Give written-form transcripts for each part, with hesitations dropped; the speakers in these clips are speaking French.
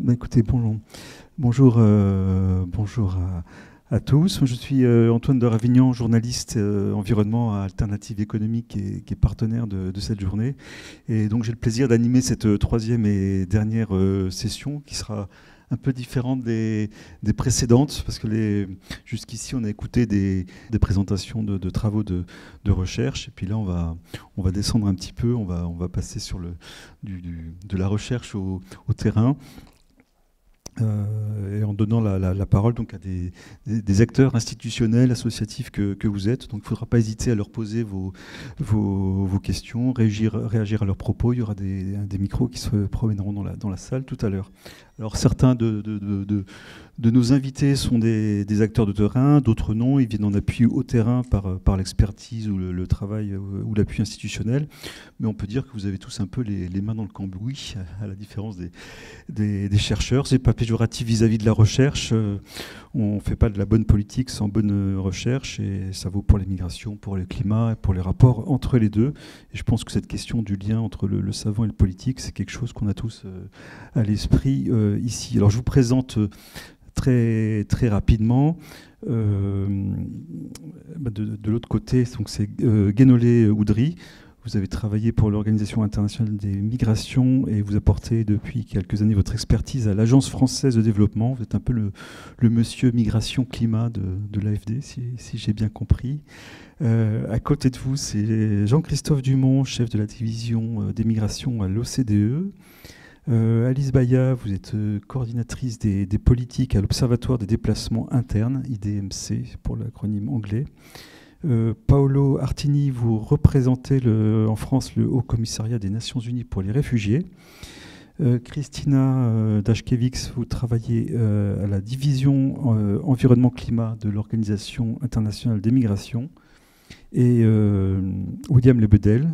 Écoutez, bonjour à tous. Je suis Antoine de Ravignan, journaliste environnement à Alternative Économique qui est partenaire de cette journée. Et donc j'ai le plaisir d'animer cette troisième et dernière session qui sera un peu différente des précédentes, parce que jusqu'ici on a écouté des présentations de travaux de recherche, et puis là on va descendre un petit peu, on va passer sur de la recherche au terrain. Et en donnant la parole donc à des acteurs institutionnels, associatifs que vous êtes. Donc il ne faudra pas hésiter à leur poser vos questions, réagir à leurs propos. Il y aura des micros qui se promèneront dans la salle tout à l'heure. Alors certains de nos invités sont des acteurs de terrain, d'autres non. Ils viennent en appui au terrain par l'expertise ou le travail ou l'appui institutionnel. Mais on peut dire que vous avez tous un peu les mains dans le cambouis, à la différence des chercheurs. C'est pas péjoratif vis-à-vis de la recherche. On ne fait pas de la bonne politique sans bonne recherche, et ça vaut pour les migrations, pour le climat et pour les rapports entre les deux. Et je pense que cette question du lien entre le savant et le politique, c'est quelque chose qu'on a tous à l'esprit ici. Alors je vous présente très rapidement. De l'autre côté, c'est Guénolé Oudry. Vous avez travaillé pour l'Organisation internationale des migrations et vous apportez depuis quelques années votre expertise à l'Agence française de développement. Vous êtes un peu le monsieur migration-climat de l'AFD, si j'ai bien compris. À côté de vous, c'est Jean-Christophe Dumont, chef de la division des migrations à l'OCDE. Alice Baya, vous êtes coordinatrice des politiques à l'Observatoire des déplacements internes, IDMC pour l'acronyme anglais. Paolo Artini, vous représentez en France le Haut Commissariat des Nations Unies pour les réfugiés. Christina Dashkevix, vous travaillez à la division environnement-climat de l'Organisation internationale des migrations. Et William Lebedel,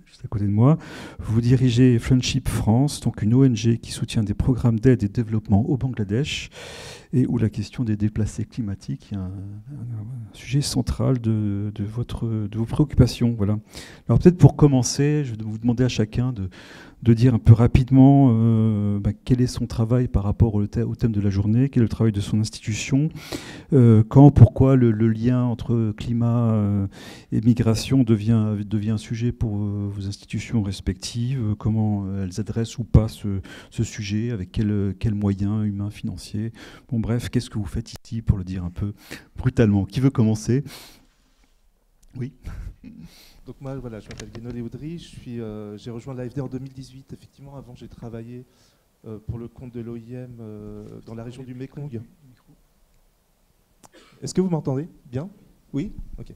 juste à côté de moi, vous dirigez Friendship France, donc une ONG qui soutient des programmes d'aide et de développement au Bangladesh, et où la question des déplacés climatiques est un sujet central de vos préoccupations. Voilà. Alors peut-être pour commencer, je vais vous demander à chacun de dire un peu rapidement quel est son travail par rapport au thème de la journée, quel est le travail de son institution, quand, pourquoi le lien entre climat et migration devient un sujet pour vos institutions respectives, comment elles adressent ou pas ce sujet, avec quels moyens humains, financiers. Bon, bref, qu'est-ce que vous faites ici, pour le dire un peu brutalement? Qui veut commencer? Oui. Donc moi, voilà, je m'appelle Guénolé Oudry, j'ai rejoint l'AFD en 2018. Effectivement, avant, j'ai travaillé pour le compte de l'OIM dans la région du Mékong. Est-ce que vous m'entendez bien? Oui? Ok.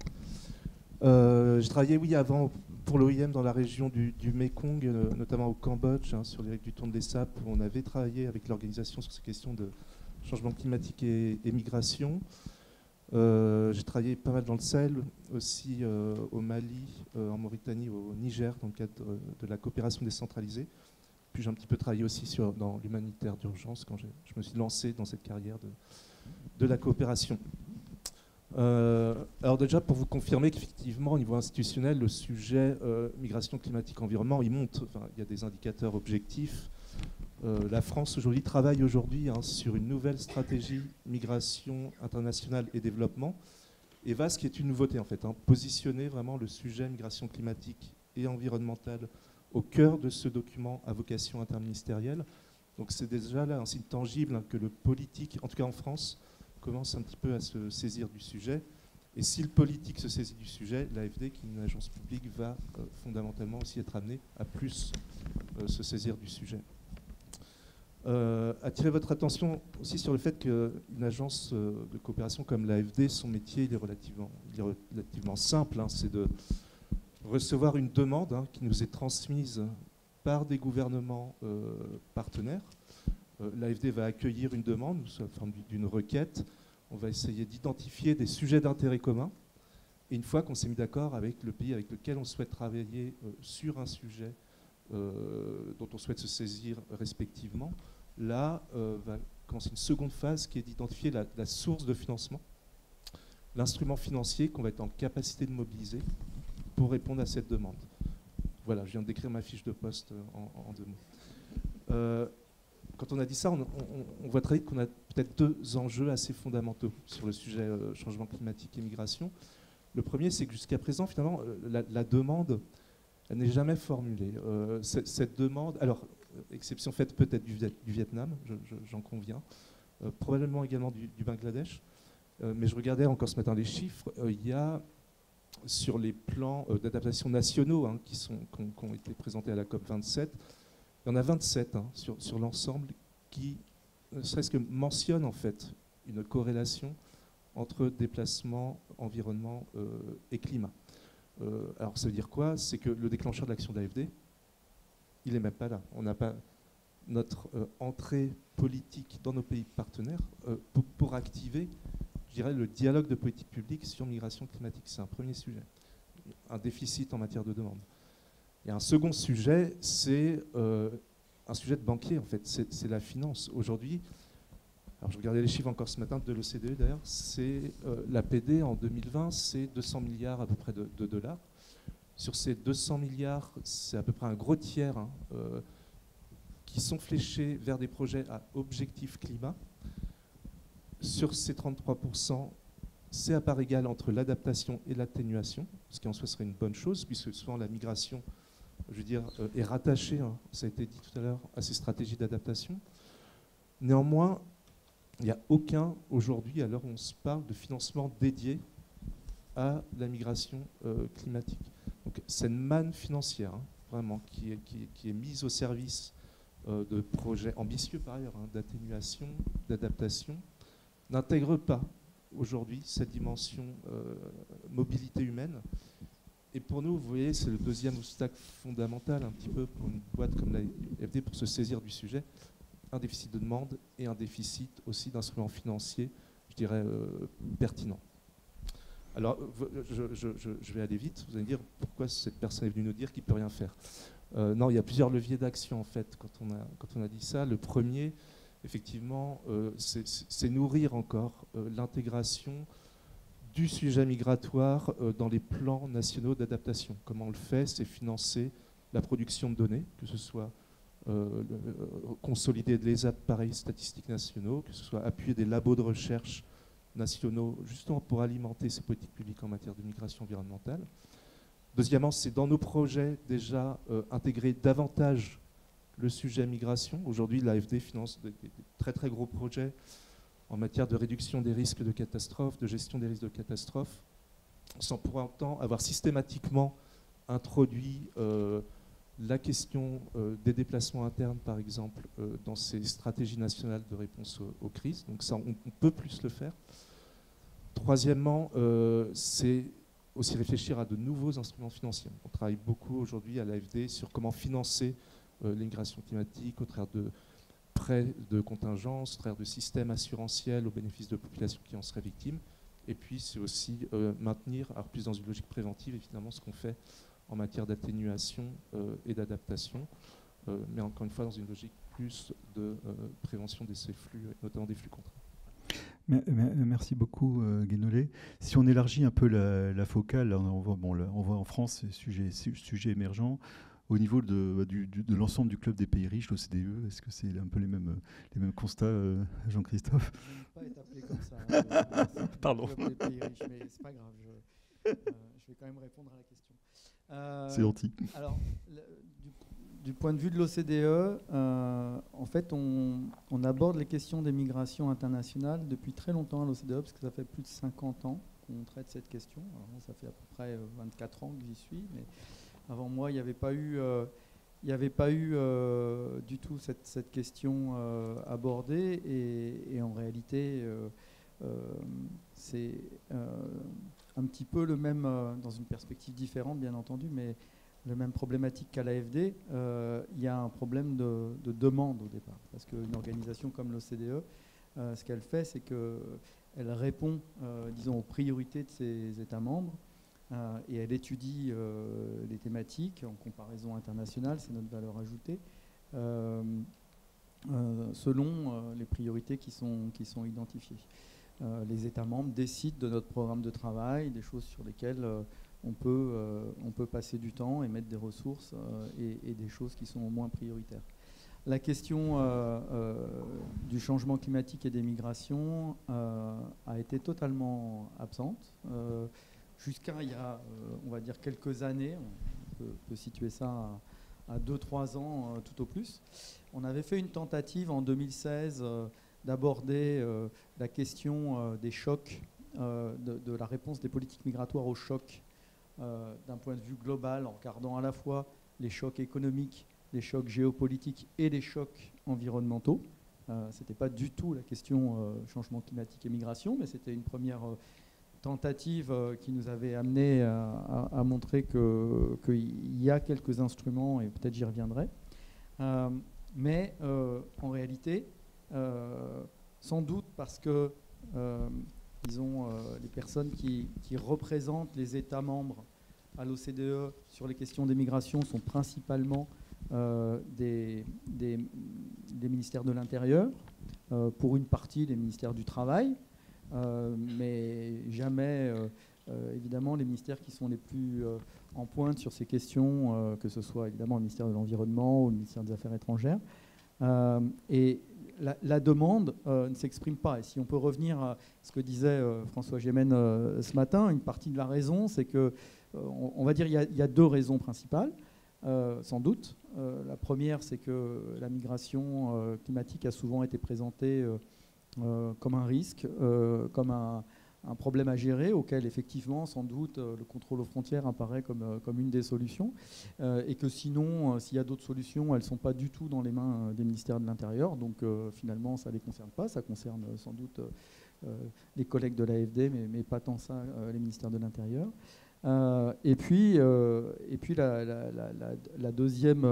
J'ai travaillé, oui, avant pour l'OIM dans la région du Mékong, notamment au Cambodge, sur les rives du Tonlé Sap, où on avait travaillé avec l'organisation sur ces questions de changement climatique et migration. J'ai travaillé pas mal dans le Sahel, aussi au Mali, en Mauritanie, au Niger, dans le cadre de la coopération décentralisée. Puis j'ai un petit peu travaillé aussi dans l'humanitaire d'urgence quand je me suis lancé dans cette carrière de la coopération. Alors déjà, pour vous confirmer qu'effectivement, au niveau institutionnel, le sujet migration climatique environnement, il monte. Enfin, il y a des indicateurs objectifs. La France aujourd'hui travaille sur une nouvelle stratégie migration internationale et développement. Et ce qui est une nouveauté en fait, positionner vraiment le sujet migration climatique et environnementale au cœur de ce document à vocation interministérielle. Donc c'est déjà là un signe tangible que le politique, en tout cas en France, commence un petit peu à se saisir du sujet. Et si le politique se saisit du sujet, l'AFD, qui est une agence publique, va fondamentalement aussi être amenée à plus se saisir du sujet. Attirer votre attention aussi sur le fait qu'une agence de coopération comme l'AFD, son métier il est relativement simple, c'est de recevoir une demande qui nous est transmise par des gouvernements partenaires. L'AFD va accueillir une demande sous la forme d'une requête. On va essayer d'identifier des sujets d'intérêt commun. Et une fois qu'on s'est mis d'accord avec le pays avec lequel on souhaite travailler sur un sujet dont on souhaite se saisir respectivement, là va commencer une seconde phase qui est d'identifier la source de financement, l'instrument financier qu'on va être en capacité de mobiliser pour répondre à cette demande. Voilà, je viens de décrire ma fiche de poste en 2 mots. quand on a dit ça, on voit très vite qu'on a peut-être deux enjeux assez fondamentaux sur le sujet changement climatique et migration. Le premier, c'est que jusqu'à présent, finalement, la demande, elle n'est jamais formulée. Cette demande, alors, exception faite peut-être du Vietnam, j'en conviens, probablement également du Bangladesh, mais je regardais encore ce matin les chiffres, il y a sur les plans d'adaptation nationaux qui ont été présentés à la COP27, il y en a 27 sur l'ensemble qui, ne serait-ce que mentionnent en fait une corrélation entre déplacement, environnement et climat. Alors ça veut dire quoi? C'est que le déclencheur de l'action d'AFD, il n'est même pas là. On n'a pas notre entrée politique dans nos pays partenaires pour activer, je dirais, le dialogue de politique publique sur migration climatique. C'est un premier sujet. Un déficit en matière de demande. Il y a un second sujet, c'est un sujet de banquier, en fait. C'est la finance. Aujourd'hui, alors je regardais les chiffres encore ce matin de l'OCDE d'ailleurs, c'est l'APD en 2020, c'est 200 milliards à peu près de dollars. Sur ces 200 milliards, c'est à peu près un gros tiers qui sont fléchés vers des projets à objectif climat. Sur ces 33%, c'est à part égale entre l'adaptation et l'atténuation, ce qui en soi serait une bonne chose, puisque souvent la migration, je veux dire, est rattachée, ça a été dit tout à l'heure, à ces stratégies d'adaptation. Néanmoins, il n'y a aucun, aujourd'hui, à l'heure où on se parle, de financement dédié à la migration climatique. Donc c'est une manne financière, vraiment, qui est mise au service de projets ambitieux, par ailleurs, d'atténuation, d'adaptation, n'intègre pas aujourd'hui cette dimension mobilité humaine. Et pour nous, vous voyez, c'est le deuxième obstacle fondamental, un petit peu, pour une boîte comme l'AFD, pour se saisir du sujet. Un déficit de demande et un déficit aussi d'instruments financiers, je dirais, pertinents. Alors, je vais aller vite. Vous allez me dire pourquoi cette personne est venue nous dire qu'il ne peut rien faire. Non, il y a plusieurs leviers d'action, en fait, quand on a dit ça. Le premier, effectivement, c'est nourrir encore l'intégration du sujet migratoire dans les plans nationaux d'adaptation. Comment on le fait? C'est financer la production de données, que ce soit consolider des appareils statistiques nationaux, que ce soit appuyer des labos de recherche nationaux, justement pour alimenter ces politiques publiques en matière de migration environnementale. Deuxièmement, c'est dans nos projets déjà intégrer davantage le sujet migration. Aujourd'hui, l'AFD finance des très très gros projets en matière de réduction des risques de catastrophes, de gestion des risques de catastrophes, sans pour autant avoir systématiquement introduit la question des déplacements internes, par exemple, dans ces stratégies nationales de réponse aux crises. Donc ça, on peut plus le faire. Troisièmement, c'est aussi réfléchir à de nouveaux instruments financiers. On travaille beaucoup aujourd'hui à l'AFD sur comment financer l'immigration climatique au travers de prêts de contingence, au travers de systèmes assurantiels au bénéfice de populations qui en seraient victimes. Et puis, c'est aussi maintenir, alors plus dans une logique préventive, évidemment, ce qu'on fait en matière d'atténuation et d'adaptation, mais encore une fois, dans une logique plus de prévention de ces flux, notamment des flux contraints. Merci beaucoup, Guénolé. Si on élargit un peu la focale, on voit en France ces sujets émergents. Au niveau de l'ensemble du club des pays riches, l'OCDE, est-ce que c'est un peu les mêmes constats, Jean-Christophe? Je n'aime pas être appelé comme ça. Pardon. Le club des pays riches, mais c'est pas grave. Je vais quand même répondre à la question. C'est gentil. Alors, du point de vue de l'OCDE, en fait, on aborde les questions des migrations internationales depuis très longtemps à l'OCDE, parce que ça fait plus de 50 ans qu'on traite cette question. Alors, moi, ça fait à peu près 24 ans que j'y suis, mais avant moi, il n'y avait pas eu, du tout cette question abordée, et en réalité, c'est un petit peu le même, dans une perspective différente, bien entendu, mais le même problématique qu'à l'AFD. Il y a un problème de demande au départ, parce qu'une organisation comme l'OCDE, ce qu'elle fait, c'est qu'elle répond, disons, aux priorités de ses États membres, et elle étudie les thématiques en comparaison internationale, c'est notre valeur ajoutée, selon les priorités qui sont identifiées. Les États membres décident de notre programme de travail, des choses sur lesquelles on peut passer du temps et mettre des ressources, et des choses qui sont moins prioritaires. la question du changement climatique et des migrations a été totalement absente. Jusqu'à il y a, on va dire, quelques années, on peut situer ça à 2-3 ans tout au plus, on avait fait une tentative en 2016 d'aborder la question des chocs, de la réponse des politiques migratoires aux chocs d'un point de vue global, en regardant à la fois les chocs économiques, les chocs géopolitiques et les chocs environnementaux. Ce n'était pas du tout la question changement climatique et migration, mais c'était une première tentative qui nous avait amené à montrer qu'il y a quelques instruments, et peut-être j'y reviendrai. Mais en réalité, sans doute parce que, disons, les personnes qui représentent les États membres à l'OCDE sur les questions des migrations sont principalement des ministères de l'Intérieur, pour une partie des ministères du Travail, mais jamais, évidemment, les ministères qui sont les plus en pointe sur ces questions, que ce soit évidemment le ministère de l'Environnement ou le ministère des Affaires étrangères. Et la demande ne s'exprime pas. Et si on peut revenir à ce que disait François Gémen ce matin, une partie de la raison, c'est que, on va dire, il y a 2 raisons principales, sans doute. La première, c'est que la migration climatique a souvent été présentée comme un risque, comme un problème à gérer, auquel effectivement, sans doute, le contrôle aux frontières apparaît comme une des solutions, et que sinon, s'il y a d'autres solutions, elles ne sont pas du tout dans les mains des ministères de l'Intérieur, donc finalement, ça ne les concerne pas, ça concerne sans doute les collègues de l'AFD, mais pas tant ça, les ministères de l'Intérieur. Et puis la deuxième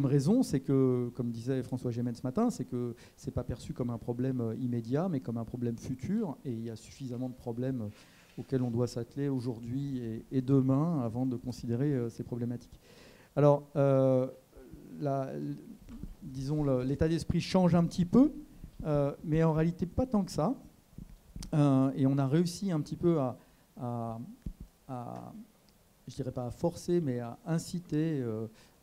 raison, c'est que, comme disait François Gémen ce matin, c'est que ce n'est pas perçu comme un problème immédiat, mais comme un problème futur. Et il y a suffisamment de problèmes auxquels on doit s'atteler aujourd'hui et demain avant de considérer ces problématiques. Alors, disons, l'état d'esprit change un petit peu, mais en réalité pas tant que ça. Et on a réussi un petit peu à je dirais pas à forcer, mais à inciter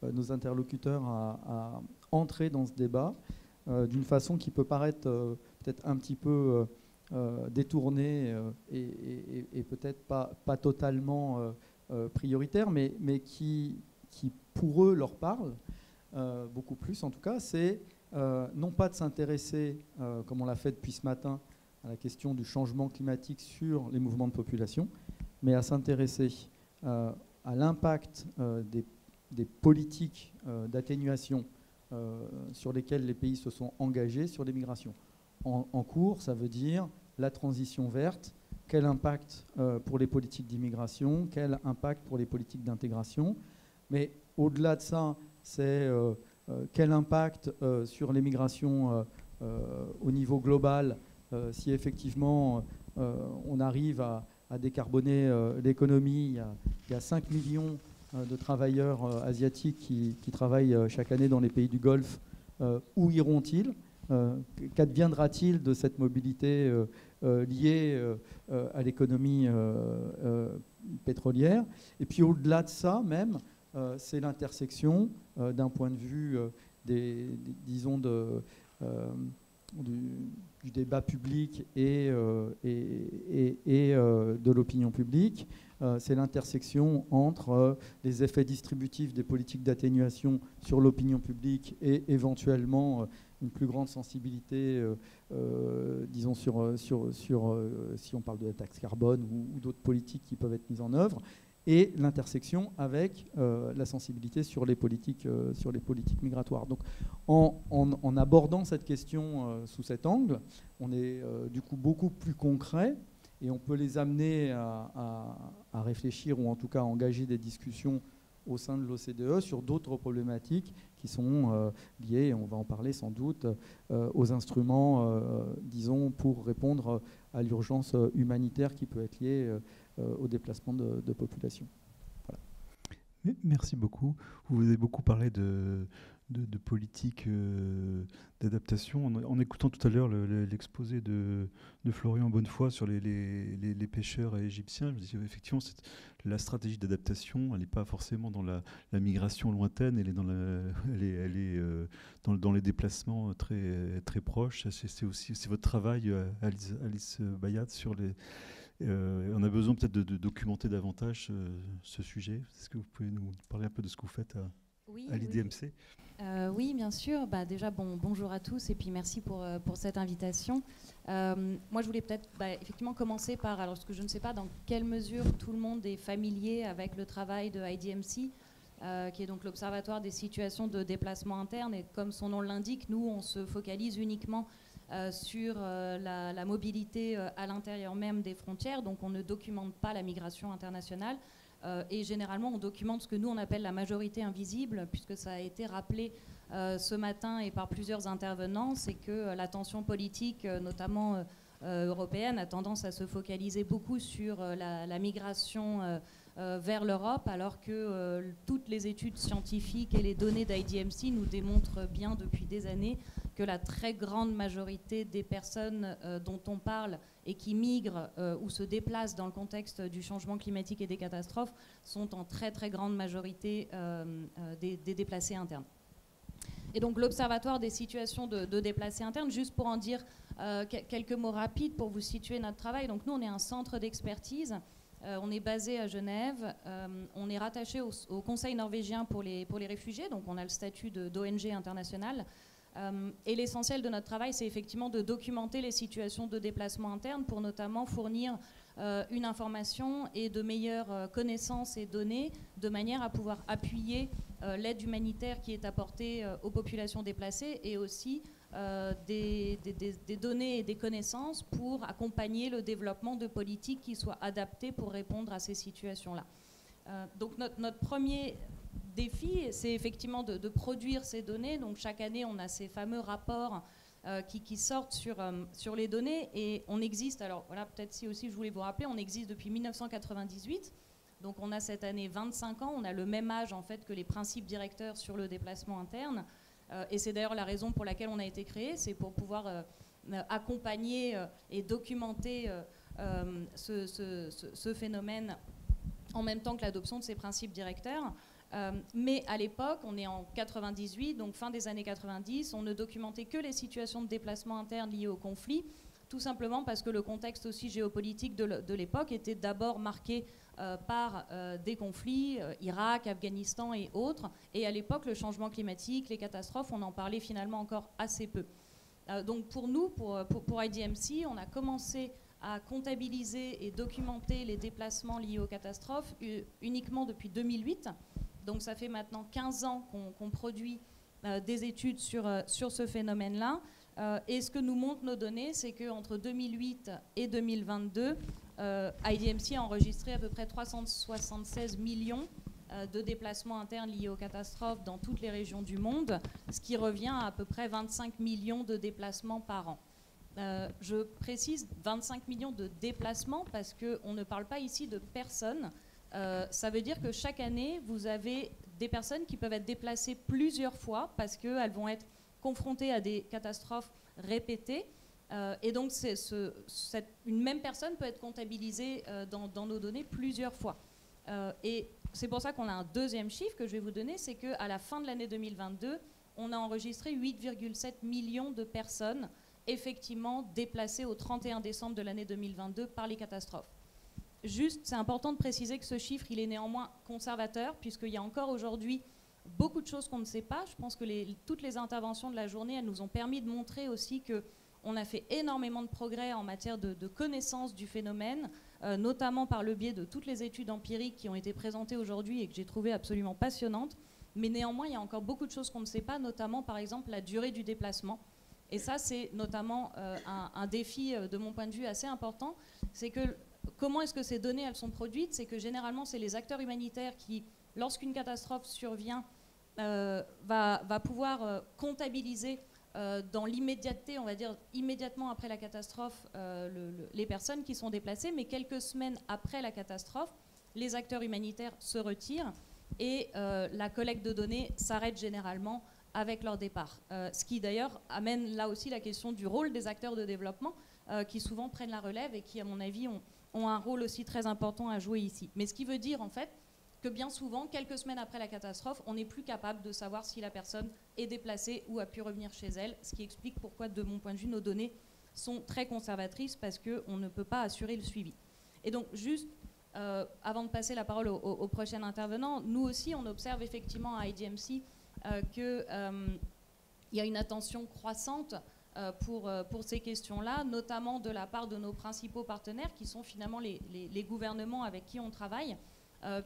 nos interlocuteurs à entrer dans ce débat d'une façon qui peut paraître peut-être un petit peu détournée et peut-être pas totalement prioritaire, mais qui pour eux leur parle beaucoup plus en tout cas, c'est non pas de s'intéresser, comme on l'a fait depuis ce matin, à la question du changement climatique sur les mouvements de population, mais à s'intéresser à l'impact des politiques d'atténuation sur lesquelles les pays se sont engagés sur les migrations. En cours, ça veut dire la transition verte, quel impact pour les politiques d'immigration, quel impact pour les politiques d'intégration. Mais au-delà de ça, c'est quel impact sur les migrations au niveau global, si effectivement on arrive à décarboner l'économie. Il y a 5 millions de travailleurs asiatiques qui travaillent chaque année dans les pays du Golfe. Où iront-ils ? Qu'adviendra-t-il de cette mobilité liée à l'économie pétrolière ? Et puis au-delà de ça même, c'est l'intersection d'un point de vue disons du débat public et de l'opinion publique. C'est l'intersection entre les effets distributifs des politiques d'atténuation sur l'opinion publique et éventuellement une plus grande sensibilité, disons, si on parle de la taxe carbone ou d'autres politiques qui peuvent être mises en œuvre, et l'intersection avec la sensibilité sur les politiques migratoires. Donc, en abordant cette question sous cet angle, on est du coup beaucoup plus concret et on peut les amener à réfléchir ou en tout cas à engager des discussions au sein de l'OCDE sur d'autres problématiques qui sont liées, on va en parler sans doute, aux instruments, disons, pour répondre à l'urgence humanitaire qui peut être liée au déplacement de population. Voilà. Merci beaucoup. Vous avez beaucoup parlé de politique d'adaptation. En écoutant tout à l'heure l'exposé de Florian Bonnefoy sur les pêcheurs égyptiens, je me dis effectivement la stratégie d'adaptation, elle n'est pas forcément dans la migration lointaine, elle est dans les déplacements très, très proches. C'est votre travail, Alice Bayat, sur les... on a besoin peut-être de documenter davantage ce sujet. Est-ce que vous pouvez nous parler un peu de ce que vous faites à l'IDMC? Oui, bien sûr. Déjà, bonjour à tous et puis merci pour cette invitation. Moi, je voulais peut-être effectivement commencer par, alors, ce que je ne sais pas dans quelle mesure tout le monde est familier avec le travail de IDMC, qui est donc l'Observatoire des situations de déplacement interne. Et comme son nom l'indique, nous, on se focalise uniquement sur la mobilité à l'intérieur même des frontières. Donc, on ne documente pas la migration internationale. Et généralement, on documente ce que nous, on appelle la majorité invisible, puisque ça a été rappelé ce matin et par plusieurs intervenants, c'est que la tension politique, notamment européenne, a tendance à se focaliser beaucoup sur la migration vers l'Europe, alors que toutes les études scientifiques et les données d'IDMC nous démontrent bien depuis des années que la très grande majorité des personnes dont on parle et qui migrent ou se déplacent dans le contexte du changement climatique et des catastrophes sont en très très grande majorité des déplacés internes. Et donc l'Observatoire des situations de déplacés internes, juste pour en dire quelques mots rapides pour vous situer notre travail. Donc nous, on est un centre d'expertise. On est basé à Genève. On est rattaché au Conseil norvégien pour les réfugiés. Donc on a le statut d'ONG internationale. Et l'essentiel de notre travail, c'est effectivement de documenter les situations de déplacement interne pour notamment fournir une information et de meilleures connaissances et données de manière à pouvoir appuyer l'aide humanitaire qui est apportée aux populations déplacées et aussi des données et des connaissances pour accompagner le développement de politiques qui soient adaptées pour répondre à ces situations-là. Donc notre premier défi, c'est effectivement de produire ces données. Donc chaque année, on a ces fameux rapports qui sortent sur les données et on existe, alors voilà, peut-être si aussi je voulais vous rappeler, on existe depuis 1998. Donc on a cette année 25 ans, on a le même âge en fait que les principes directeurs sur le déplacement interne. Et c'est d'ailleurs la raison pour laquelle on a été créé, c'est pour pouvoir accompagner et documenter ce phénomène en même temps que l'adoption de ces principes directeurs. Mais à l'époque, on est en 98, donc fin des années 90, on ne documentait que les situations de déplacement interne liées au conflit, tout simplement parce que le contexte aussi géopolitique de l'époque était d'abord marqué par des conflits, Irak, Afghanistan et autres. Et à l'époque, le changement climatique, les catastrophes, on en parlait finalement encore assez peu. Donc pour nous, pour IDMC, on a commencé à comptabiliser et documenter les déplacements liés aux catastrophes uniquement depuis 2008. Donc ça fait maintenant 15 ans qu'on produit des études sur ce phénomène-là. Et ce que nous montrent nos données, c'est qu'entre 2008 et 2022, IDMC a enregistré à peu près 376 millions de déplacements internes liés aux catastrophes dans toutes les régions du monde, ce qui revient à peu près 25 millions de déplacements par an. Je précise 25 millions de déplacements parce qu'on ne parle pas ici de personnes. Ça veut dire que chaque année, vous avez des personnes qui peuvent être déplacées plusieurs fois parce qu'elles vont être confrontées à des catastrophes répétées. Et donc, une même personne peut être comptabilisée dans nos données plusieurs fois. Et c'est pour ça qu'on a un deuxième chiffre que je vais vous donner, c'est qu'à la fin de l'année 2022, on a enregistré 8,7 millions de personnes effectivement déplacées au 31 décembre de l'année 2022 par les catastrophes. Juste, c'est important de préciser que ce chiffre, il est néanmoins conservateur, puisqu'il y a encore aujourd'hui beaucoup de choses qu'on ne sait pas. Je pense que toutes les interventions de la journée, elles nous ont permis de montrer aussi qu'on a fait énormément de progrès en matière de connaissance du phénomène, notamment par le biais de toutes les études empiriques qui ont été présentées aujourd'hui et que j'ai trouvées absolument passionnantes. Mais néanmoins, il y a encore beaucoup de choses qu'on ne sait pas, notamment par exemple la durée du déplacement. Et ça, c'est notamment un défi, de mon point de vue, assez important. C'est que comment est-ce que ces données elles sont produites? C'est que généralement, c'est les acteurs humanitaires qui, lorsqu'une catastrophe survient, va pouvoir comptabiliser dans l'immédiateté, on va dire immédiatement après la catastrophe, les personnes qui sont déplacées. Mais quelques semaines après la catastrophe, les acteurs humanitaires se retirent et la collecte de données s'arrête généralement avec leur départ. Ce qui d'ailleurs amène là aussi la question du rôle des acteurs de développement qui souvent prennent la relève et qui, à mon avis, ont un rôle aussi très important à jouer ici. Mais ce qui veut dire en fait que bien souvent, quelques semaines après la catastrophe, on n'est plus capable de savoir si la personne est déplacée ou a pu revenir chez elle, ce qui explique pourquoi, de mon point de vue, nos données sont très conservatrices parce qu'on ne peut pas assurer le suivi. Et donc, juste avant de passer la parole au prochain intervenant, nous aussi, on observe effectivement à IDMC qu'il y a une attention croissante pour ces questions-là, notamment de la part de nos principaux partenaires, qui sont finalement les gouvernements avec qui on travaille,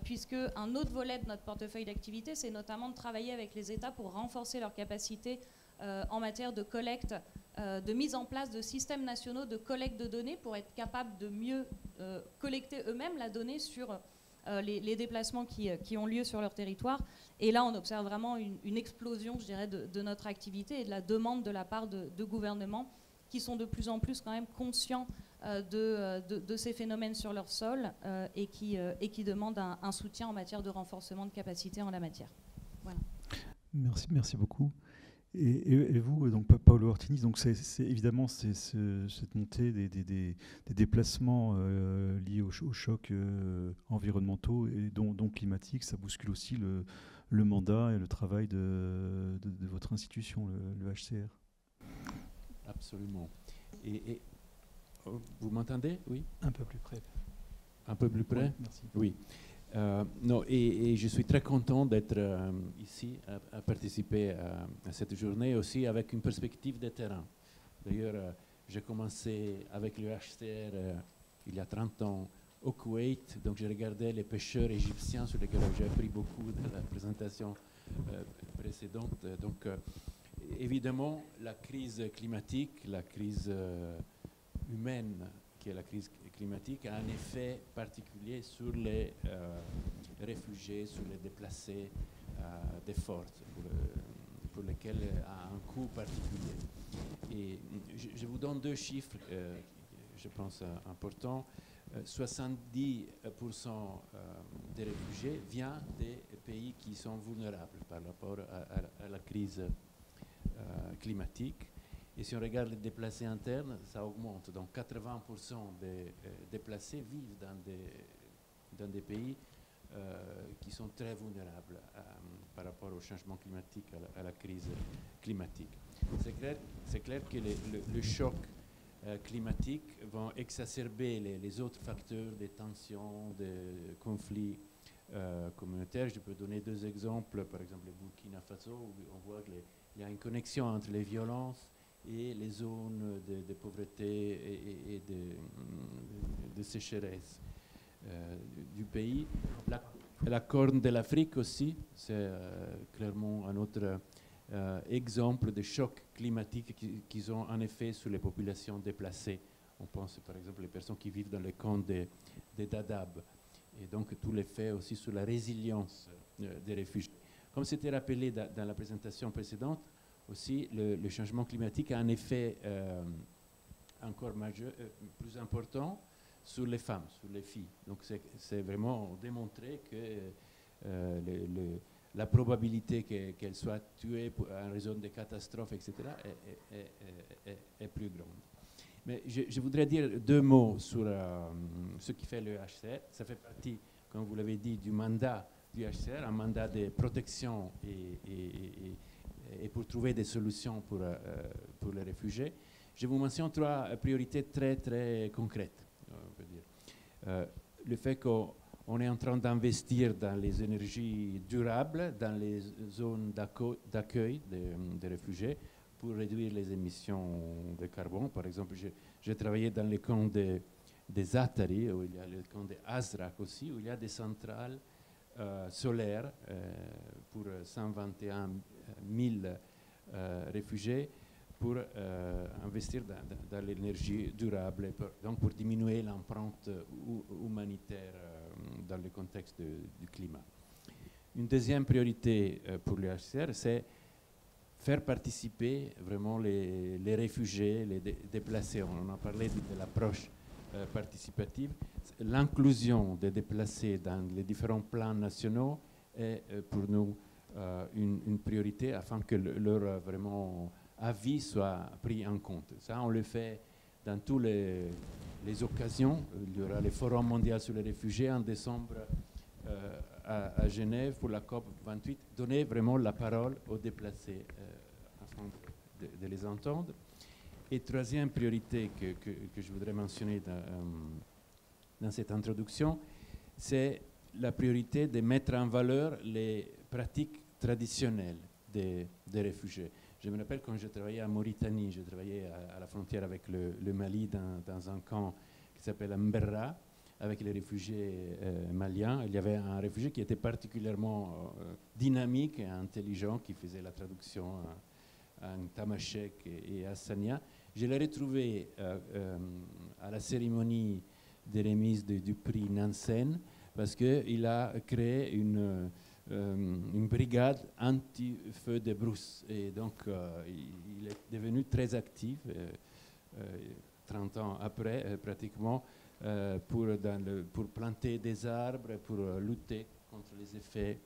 puisque un autre volet de notre portefeuille d'activité, c'est notamment de travailler avec les États pour renforcer leurs capacités en matière de collecte, de mise en place de systèmes nationaux de collecte de données pour être capables de mieux collecter eux-mêmes la donnée sur les déplacements qui ont lieu sur leur territoire. Et là, on observe vraiment une explosion, je dirais, de notre activité et de la demande de la part de gouvernements qui sont de plus en plus quand même conscients de ces phénomènes sur leur sol et qui demandent un soutien en matière de renforcement de capacité en la matière. Voilà. Merci beaucoup. Et vous, donc Paolo Ortini, donc c'est évidemment cette montée des déplacements liés aux chocs environnementaux et donc climatiques, ça bouscule aussi le mandat et le travail de votre institution, le HCR. Absolument. Et vous m'entendez? Oui. Un peu plus près. Un peu plus près? Oui, merci. Oui. Non, et je suis très content d'être ici, à participer à cette journée aussi avec une perspective de terrain. D'ailleurs, j'ai commencé avec le HCR il y a 30 ans au Koweït, donc j'ai regardé les pêcheurs égyptiens sur lesquels j'ai appris beaucoup de la présentation précédente. Donc, évidemment, la crise climatique, la crise humaine, qui est la crise climatique, a un effet particulier sur les réfugiés, sur les déplacés des forces, pour lesquels a un coût particulier. Et je vous donne deux chiffres, je pense, importants. 70% des réfugiés viennent des pays qui sont vulnérables par rapport à la crise climatique. Et si on regarde les déplacés internes, ça augmente. Donc 80% des déplacés vivent dans des pays qui sont très vulnérables par rapport au changement climatique, à la crise climatique. C'est clair que le choc climatique vont exacerber les autres facteurs des tensions, des conflits communautaires. Je peux donner deux exemples. Par exemple, le Burkina Faso, où on voit qu'il y a une connexion entre les violences et les zones de pauvreté et de sécheresse du pays. La Corne de l'Afrique aussi, c'est clairement un autre exemple de chocs climatiques qui ont un effet sur les populations déplacées. On pense par exemple aux personnes qui vivent dans les camps de Dadaab. Et donc tout l'effet aussi sur la résilience des réfugiés. Comme c'était rappelé dans la présentation précédente, aussi, le changement climatique a un effet encore majeur, plus important sur les femmes, sur les filles. Donc c'est vraiment démontré que la probabilité qu'elles soient tuées en raison de catastrophes, etc., est plus grande. Mais je voudrais dire deux mots sur ce qui fait le HCR. Ça fait partie, comme vous l'avez dit, du mandat du HCR, un mandat de protection et pour trouver des solutions pour les réfugiés. Je vous mentionne trois priorités très, très concrètes. On peut dire. Le fait qu'on est en train d'investir dans les énergies durables, dans les zones d'accueil des réfugiés, pour réduire les émissions de carbone. Par exemple, j'ai travaillé dans les camps des Atari, où il y a le camp des Azraq aussi, où il y a des centrales solaires pour 121 000 réfugiés pour investir dans l'énergie durable, donc pour diminuer l'empreinte humanitaire dans le contexte du climat. Une deuxième priorité pour le HCR, c'est faire participer vraiment les réfugiés, les déplacés. On a parlé de l'approche participative. L'inclusion des déplacés dans les différents plans nationaux est pour nous une priorité afin que leur vraiment avis soit pris en compte. Ça, on le fait dans toutes les occasions. Il y aura le Forum mondial sur les réfugiés en décembre à Genève pour la COP 28. Donner vraiment la parole aux déplacés afin de les entendre. Et troisième priorité que je voudrais mentionner dans cette introduction, c'est la priorité de mettre en valeur les pratiques traditionnelles des réfugiés. Je me rappelle quand je travaillais en Mauritanie, je travaillais à la frontière avec le Mali dans un camp qui s'appelle Mberra, avec les réfugiés maliens. Il y avait un réfugié qui était particulièrement dynamique et intelligent, qui faisait la traduction en tamashek et hassania. Je l'ai retrouvé à la cérémonie de remise du prix Nansen, parce qu'il a créé une brigade anti-feu de brousse. Et donc, il est devenu très actif, 30 ans après, pratiquement, pour planter des arbres, pour lutter contre les effets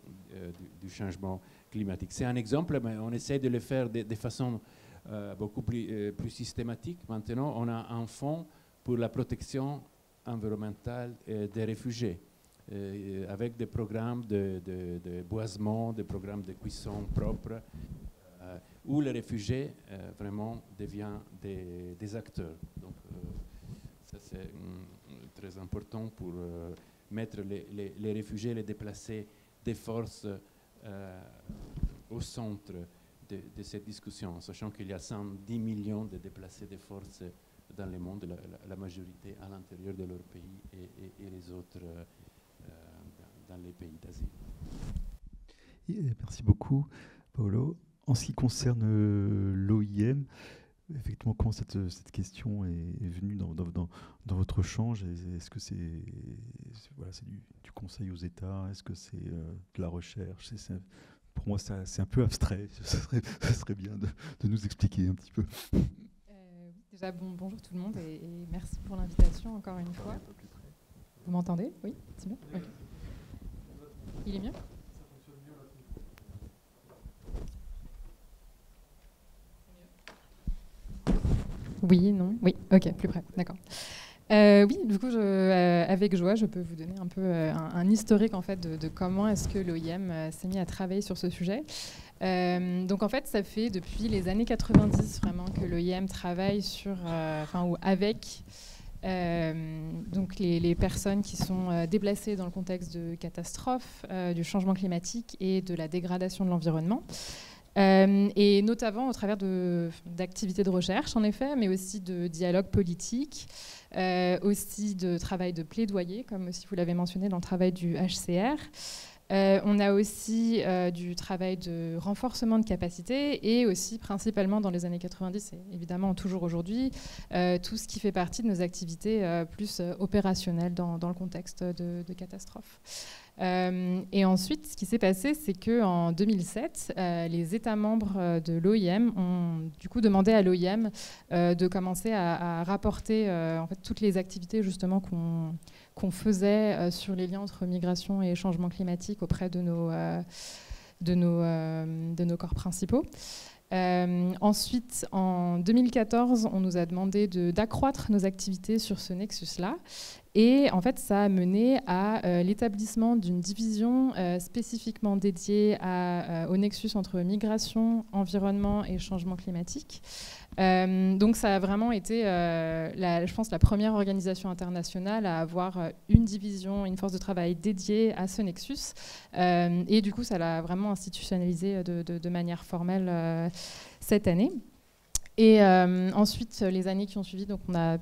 du changement climatique. C'est un exemple, mais on essaie de le faire de façon beaucoup plus systématique. Maintenant, on a un fonds pour la protection environnementale des réfugiés, avec des programmes de boisement, des programmes de cuisson propre, où les réfugiés vraiment deviennent des acteurs. Donc, ça c'est très important pour mettre les réfugiés, les déplacés des forces au centre de cette discussion, sachant qu'il y a 110 millions de déplacés de forces dans le monde, la majorité à l'intérieur de leur pays et les autres dans les pays d'Asie. Merci beaucoup, Paolo. En ce qui concerne l'OIM, effectivement, comment cette question est venue dans votre champ? Est-ce que c'est du conseil aux États? Est-ce que c'est de la recherche? Pour moi, c'est un peu abstrait. Ça serait bien de nous expliquer un petit peu. Déjà, bonjour tout le monde et merci pour l'invitation encore une fois. Vous m'entendez? Oui, c'est bien. Okay. Il est mieux? Oui, non, oui, ok, plus près, d'accord. Oui, du coup, avec joie, je peux vous donner un peu un historique en fait de comment est-ce que l'OIM s'est mis à travailler sur ce sujet. Donc en fait, ça fait depuis les années 90 vraiment que l'OIM travaille sur, ou avec donc les personnes qui sont déplacées dans le contexte de catastrophes, du changement climatique et de la dégradation de l'environnement. Et notamment au travers d'activités de recherche, en effet, mais aussi de dialogue politique, aussi de travail de plaidoyer, comme aussi vous l'avez mentionné dans le travail du HCR. On a aussi du travail de renforcement de capacité et aussi principalement dans les années 90 et évidemment toujours aujourd'hui, tout ce qui fait partie de nos activités plus opérationnelles dans le contexte de catastrophes. Et ensuite, ce qui s'est passé, c'est qu'en 2007, les États membres de l'OIM ont du coup demandé à l'OIM de commencer à rapporter en fait, toutes les activités justement qu'on faisait sur les liens entre migration et changement climatique auprès de nos corps principaux. Ensuite, en 2014, on nous a demandé d'accroître nos activités sur ce nexus-là. Et en fait, ça a mené à l'établissement d'une division spécifiquement dédiée au nexus entre migration, environnement et changement climatique. Donc ça a vraiment été, je pense, la première organisation internationale à avoir une division, une force de travail dédiée à ce nexus. Et du coup, ça l'a vraiment institutionnalisé de manière formelle cette année. Et ensuite, les années qui ont suivi, donc on a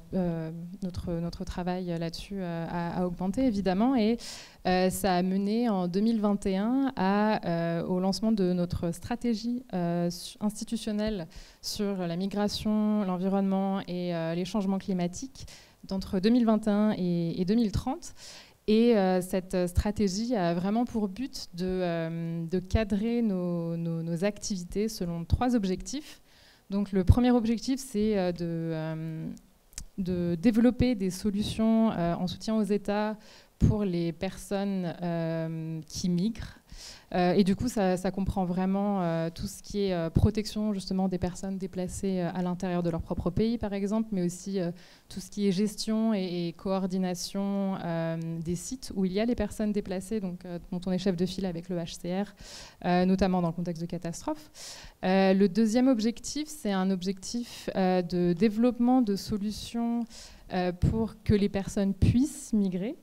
notre travail là-dessus a augmenté évidemment, et ça a mené en 2021 au lancement de notre stratégie institutionnelle sur la migration, l'environnement et les changements climatiques d'entre 2021 et 2030. Et cette stratégie a vraiment pour but de cadrer nos activités selon 3 objectifs. Donc le premier objectif, c'est de développer des solutions en soutien aux États pour les personnes qui migrent. Et du coup, ça comprend vraiment tout ce qui est protection justement des personnes déplacées à l'intérieur de leur propre pays, par exemple, mais aussi tout ce qui est gestion et coordination des sites où il y a les personnes déplacées, donc, dont on est chef de file avec le HCR, notamment dans le contexte de catastrophe. Le deuxième objectif, c'est un objectif de développement de solutions pour que les personnes puissent migrer.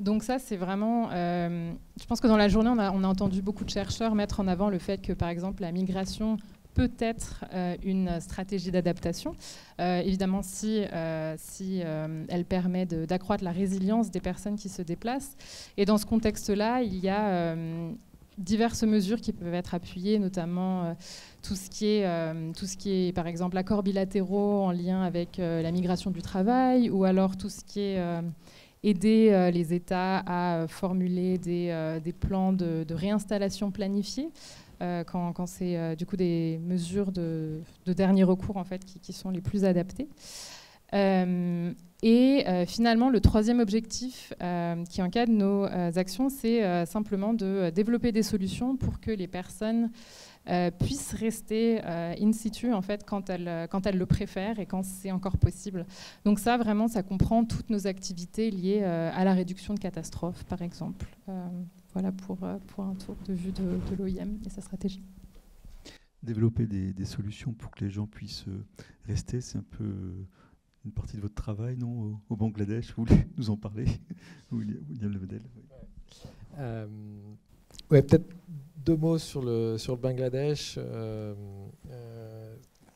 Donc ça, c'est vraiment... je pense que dans la journée, on a entendu beaucoup de chercheurs mettre en avant le fait que, par exemple, la migration peut être une stratégie d'adaptation. Évidemment, si elle permet d'accroître la résilience des personnes qui se déplacent. Et dans ce contexte-là, il y a diverses mesures qui peuvent être appuyées, notamment tout ce qui est, par exemple, accords bilatéraux en lien avec la migration du travail, ou alors tout ce qui est aider les États à formuler des plans de réinstallation planifiés, quand c'est du coup des mesures de dernier recours en fait, qui sont les plus adaptées. Finalement, le troisième objectif qui encadre nos actions, c'est simplement de développer des solutions pour que les personnes puissent rester in situ en fait, quand elles le préfèrent et quand c'est encore possible. Donc ça, vraiment, ça comprend toutes nos activités liées à la réduction de catastrophes, par exemple. Voilà pour un tour de vue de l'OIM et sa stratégie. Développer des solutions pour que les gens puissent rester, c'est un peu une partie de votre travail, non, au Bangladesh. Vous voulez nous en parler, William Lebedel? Ouais, peut-être deux mots sur le Bangladesh.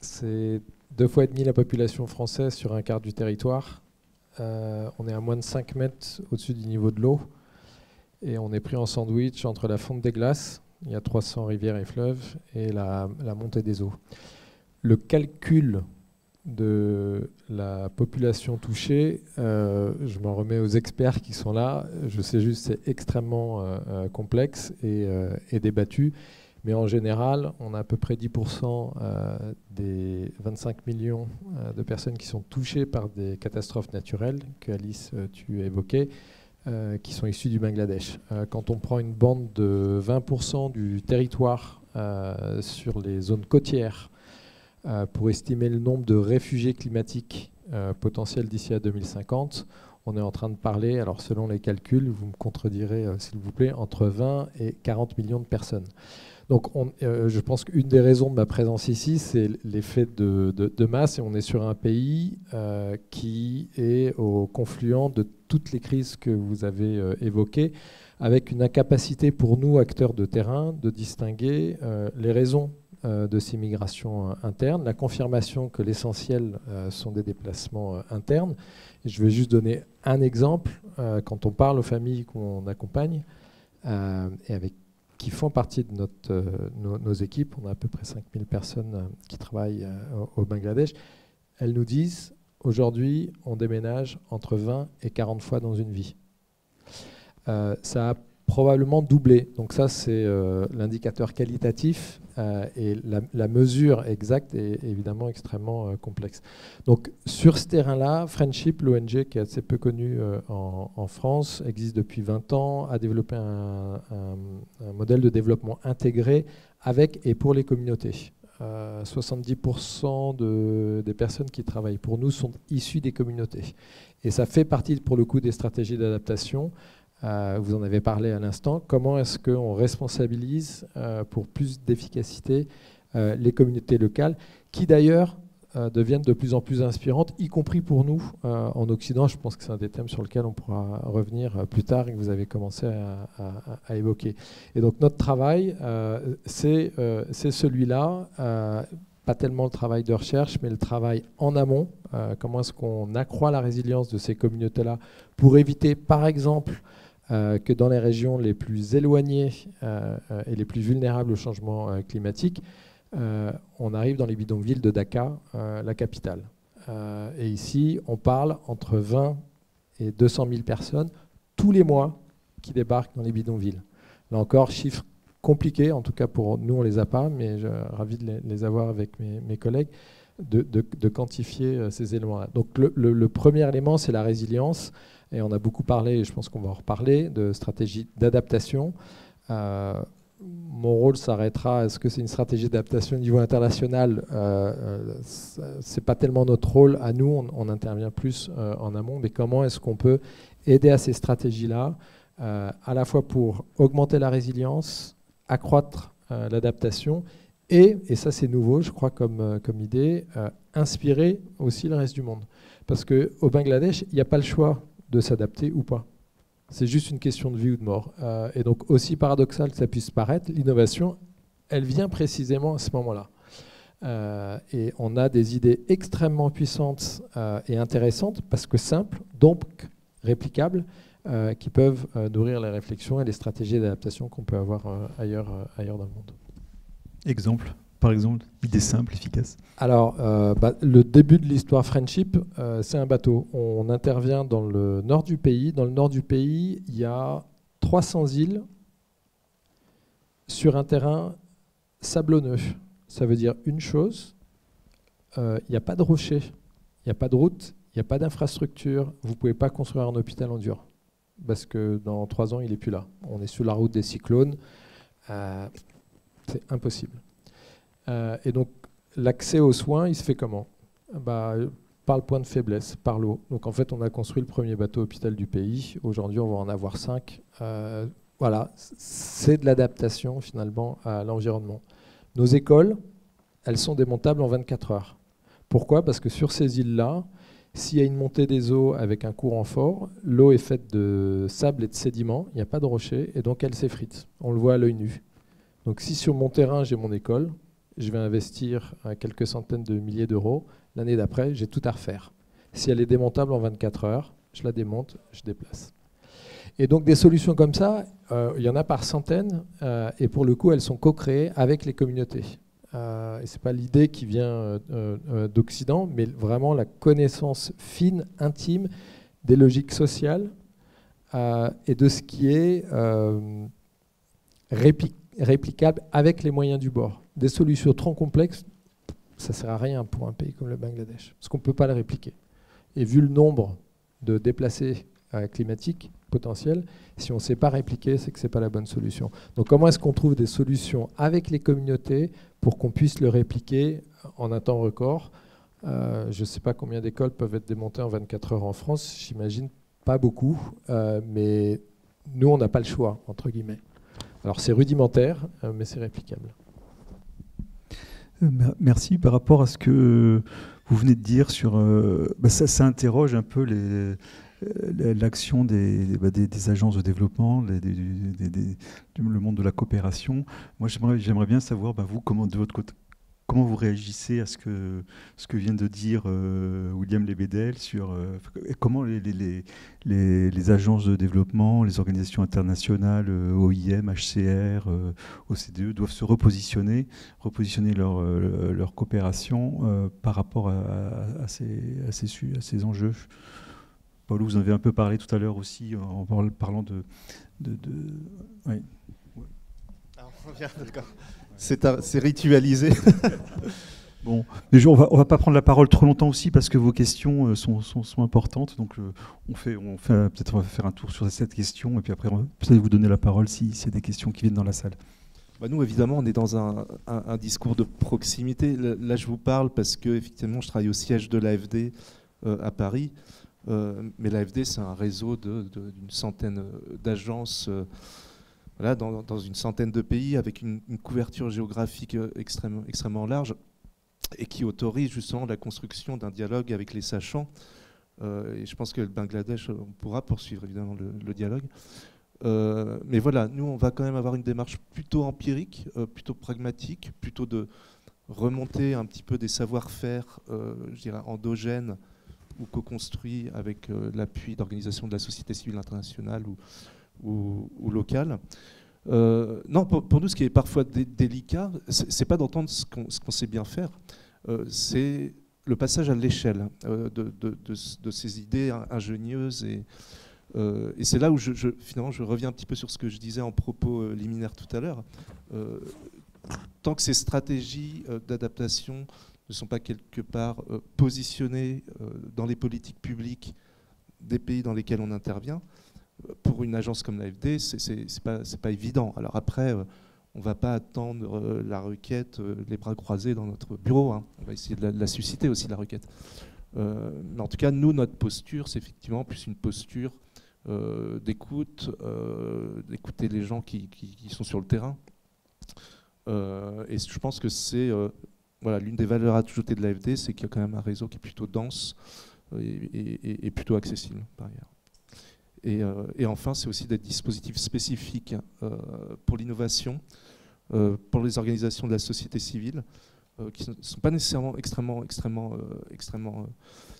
C'est 2,5 fois la population française sur un quart du territoire. On est à moins de 5 mètres au-dessus du niveau de l'eau. Et on est pris en sandwich entre la fonte des glaces, il y a 300 rivières et fleuves, et la montée des eaux. Le calcul de la population touchée, je m'en remets aux experts qui sont là. Je sais juste que c'est extrêmement complexe et débattu. Mais en général, on a à peu près 10% des 25 millions de personnes qui sont touchées par des catastrophes naturelles, que Alice, tu évoquais, qui sont issues du Bangladesh. Quand on prend une bande de 20% du territoire sur les zones côtières, pour estimer le nombre de réfugiés climatiques potentiels d'ici à 2050, on est en train de parler, alors selon les calculs, vous me contredirez s'il vous plaît, entre 20 et 40 millions de personnes. Donc je pense qu'une des raisons de ma présence ici, c'est l'effet de masse, et on est sur un pays qui est au confluent de toutes les crises que vous avez évoquées, avec une incapacité pour nous, acteurs de terrain, de distinguer les raisons de ces migrations internes, la confirmation que l'essentiel sont des déplacements internes. Et je vais juste donner un exemple. Quand on parle aux familles qu'on accompagne et avec qui font partie de nos équipes, on a à peu près 5000 personnes qui travaillent au Bangladesh, elles nous disent, aujourd'hui, on déménage entre 20 et 40 fois dans une vie. Ça a probablement doublé. Donc ça, c'est l'indicateur qualitatif et la mesure exacte est évidemment extrêmement complexe. Donc sur ce terrain-là, Friendship, l'ONG qui est assez peu connue en France, existe depuis 20 ans, a développé un modèle de développement intégré avec et pour les communautés. 70% des personnes qui travaillent pour nous sont issues des communautés. Et ça fait partie, pour le coup, des stratégies d'adaptation. Vous en avez parlé à l'instant. Comment est-ce qu'on responsabilise pour plus d'efficacité les communautés locales, qui d'ailleurs deviennent de plus en plus inspirantes, y compris pour nous en Occident. Je pense que c'est un des thèmes sur lesquels on pourra revenir plus tard et que vous avez commencé à évoquer. Et donc notre travail, c'est celui-là, pas tellement le travail de recherche, mais le travail en amont. Comment est-ce qu'on accroît la résilience de ces communautés-là pour éviter, par exemple, que dans les régions les plus éloignées et les plus vulnérables au changement climatique, on arrive dans les bidonvilles de Dhaka, la capitale. Et ici, on parle entre 20 et 200 000 personnes tous les mois qui débarquent dans les bidonvilles. Là encore, chiffre compliqué, en tout cas pour nous, on ne les a pas, mais je suis ravi de les avoir avec mes collègues, de quantifier ces éléments-là. Donc le premier élément, c'est la résilience. Et on a beaucoup parlé, et je pense qu'on va en reparler, de stratégie d'adaptation. mon rôle s'arrêtera. Est-ce que c'est une stratégie d'adaptation au niveau international? C'est pas tellement notre rôle. À nous, on intervient plus en amont. Mais comment est-ce qu'on peut aider à ces stratégies-là, à la fois pour augmenter la résilience, accroître l'adaptation et ça c'est nouveau, je crois, comme idée, inspirer aussi le reste du monde. Parce qu'au Bangladesh, il n'y a pas le choix de s'adapter ou pas. C'est juste une question de vie ou de mort. Et donc, aussi paradoxal que ça puisse paraître, l'innovation, elle vient précisément à ce moment-là. Et on a des idées extrêmement puissantes et intéressantes, parce que simples, donc réplicables, qui peuvent nourrir les réflexions et les stratégies d'adaptation qu'on peut avoir ailleurs dans le monde. Exemple, par exemple, idée simple, efficace. Alors, le début de l'histoire Friendship, c'est un bateau. On intervient dans le nord du pays. Dans le nord du pays, il y a 300 îles sur un terrain sablonneux. Ça veut dire une chose, il n'y a pas de rocher, il n'y a pas de route, il n'y a pas d'infrastructure. Vous ne pouvez pas construire un hôpital en dur, parce que dans 3 ans, il n'est plus là. On est sur la route des cyclones. C'est impossible. Et donc, l'accès aux soins, il se fait comment? Par le point de faiblesse, par l'eau. Donc, en fait, on a construit le premier bateau hôpital du pays. Aujourd'hui, on va en avoir 5. Voilà, c'est de l'adaptation, finalement, à l'environnement. Nos écoles, elles sont démontables en 24 heures. Pourquoi? Parce que sur ces îles-là, s'il y a une montée des eaux avec un courant fort, l'eau est faite de sable et de sédiments, il n'y a pas de rocher, et donc elle s'effrite. On le voit à l'œil nu. Donc si sur mon terrain, j'ai mon école, je vais investir quelques centaines de milliers d'euros, l'année d'après, j'ai tout à refaire. Si elle est démontable en 24 heures, je la démonte, je déplace. Et donc des solutions comme ça, il y en a par centaines, et pour le coup, elles sont co-créées avec les communautés. Et ce n'est pas l'idée qui vient d'Occident, mais vraiment la connaissance fine, intime, des logiques sociales et de ce qui est réplicable avec les moyens du bord. Des solutions trop complexes, ça ne sert à rien pour un pays comme le Bangladesh, parce qu'on ne peut pas les répliquer. Et vu le nombre de déplacés climatiques potentiels, si on ne sait pas répliquer, c'est que ce n'est pas la bonne solution. Donc comment est-ce qu'on trouve des solutions avec les communautés pour qu'on puisse le répliquer en un temps record? Je ne sais pas combien d'écoles peuvent être démontées en 24 heures en France, j'imagine pas beaucoup, mais nous, on n'a pas le choix, entre guillemets. Alors c'est rudimentaire, mais c'est réplicable. Merci. Par rapport à ce que vous venez de dire sur... ça interroge un peu l'action des agences de développement, le monde de la coopération. Moi, j'aimerais bien savoir, vous, de votre côté, comment vous réagissez à ce que vient de dire William Lebedel sur comment les agences de développement, les organisations internationales, OIM, HCR, OCDE, doivent se repositionner leur coopération par rapport à ces enjeux. Paolo, vous en avez un peu parlé tout à l'heure aussi en parlant de... Oui. D'accord. C'est ritualisé. Bon, mais on va pas prendre la parole trop longtemps aussi parce que vos questions sont importantes. Donc peut-être on va faire un tour sur cette question et puis après peut-être vous donner la parole s'il y a des questions qui viennent dans la salle. Nous, évidemment, on est dans un discours de proximité. Là, je vous parle parce que effectivement, je travaille au siège de l'AFD à Paris. Mais l'AFD, c'est un réseau d'une centaine d'agences dans une centaine de pays avec une couverture géographique extrêmement large et qui autorise justement la construction d'un dialogue avec les sachants. Et je pense que le Bangladesh, on pourra poursuivre évidemment le dialogue. Mais voilà, nous, on va quand même avoir une démarche plutôt empirique, plutôt pragmatique, plutôt de remonter un petit peu des savoir-faire, je dirais, endogènes ou co-construits avec l'appui d'organisations de la société civile internationale ou locale. Non, pour nous, ce qui est parfois délicat, c'est pas d'entendre ce qu'on sait bien faire, c'est le passage à l'échelle de ces idées ingénieuses. Et c'est là où finalement, je reviens un petit peu sur ce que je disais en propos liminaire tout à l'heure. Tant que ces stratégies d'adaptation ne sont pas quelque part positionnées dans les politiques publiques des pays dans lesquels on intervient, pour une agence comme l'AFD, c'est pas évident. Alors après, on ne va pas attendre la requête les bras croisés dans notre bureau, hein. On va essayer de la susciter aussi, la requête. Mais en tout cas, nous, notre posture, c'est effectivement plus une posture d'écoute, d'écouter les gens qui sont sur le terrain. Et je pense que c'est voilà, l'une des valeurs ajoutées de l'AFD, c'est qu'il y a quand même un réseau qui est plutôt dense et plutôt accessible par ailleurs. Et enfin, c'est aussi des dispositifs spécifiques pour l'innovation, pour les organisations de la société civile, qui ne sont pas nécessairement extrêmement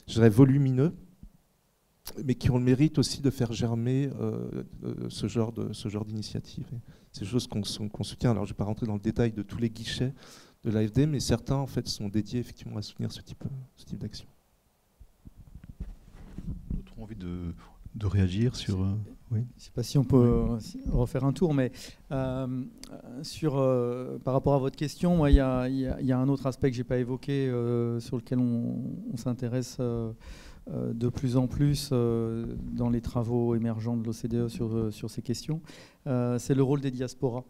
je dirais, volumineux, mais qui ont le mérite aussi de faire germer ce genre d'initiative. C'est des choses qu'on soutient. Alors, je ne vais pas rentrer dans le détail de tous les guichets de l'AFD, mais certains en fait sont dédiés effectivement à soutenir ce type d'action. D'autres ont envie de réagir sur... oui. Je ne sais pas si on peut refaire un tour, mais par rapport à votre question, moi, il y a un autre aspect que je n'ai pas évoqué, sur lequel on s'intéresse de plus en plus dans les travaux émergents de l'OCDE sur ces questions. C'est le rôle des diasporas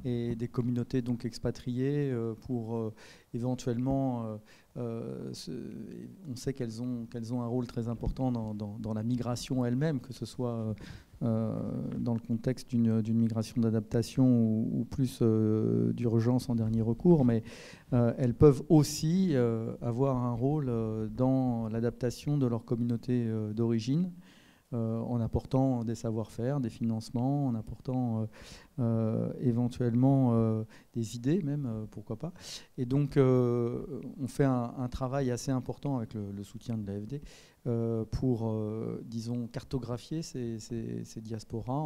et des communautés donc expatriées pour éventuellement... on sait qu'elles ont un rôle très important dans la migration elle-même, que ce soit dans le contexte d'une migration d'adaptation ou plus d'urgence en dernier recours, mais elles peuvent aussi avoir un rôle dans l'adaptation de leur communauté d'origine, en apportant des savoir-faire, des financements, en apportant éventuellement des idées même, pourquoi pas. Et donc on fait un travail assez important avec le soutien de l'AFD pour, disons, cartographier ces diasporas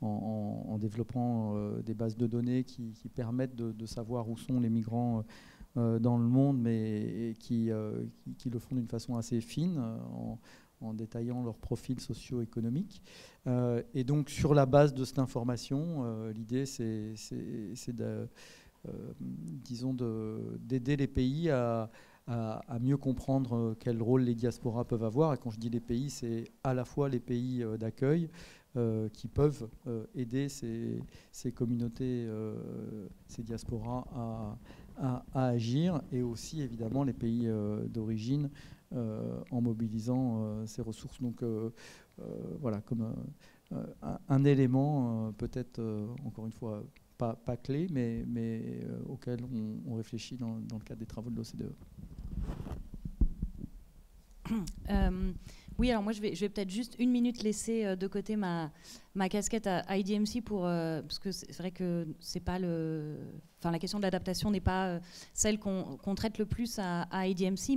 en développant des bases de données qui permettent de savoir où sont les migrants dans le monde, mais qui le font d'une façon assez fine, en détaillant leurs profils socio-économiques. Et donc, sur la base de cette information, l'idée, c'est d'aider les pays à mieux comprendre quel rôle les diasporas peuvent avoir. Et quand je dis les pays, c'est à la fois les pays d'accueil qui peuvent aider ces communautés, ces diasporas à agir, et aussi, évidemment, les pays d'origine, en mobilisant ces ressources. Donc voilà, comme un élément peut-être, encore une fois, pas clé, mais auquel on réfléchit dans le cadre des travaux de l'OCDE. Oui, alors moi je vais peut-être juste une minute laisser de côté ma casquette à IDMC parce que c'est vrai que c'est pas la question de l'adaptation n'est pas celle qu'on traite le plus à IDMC,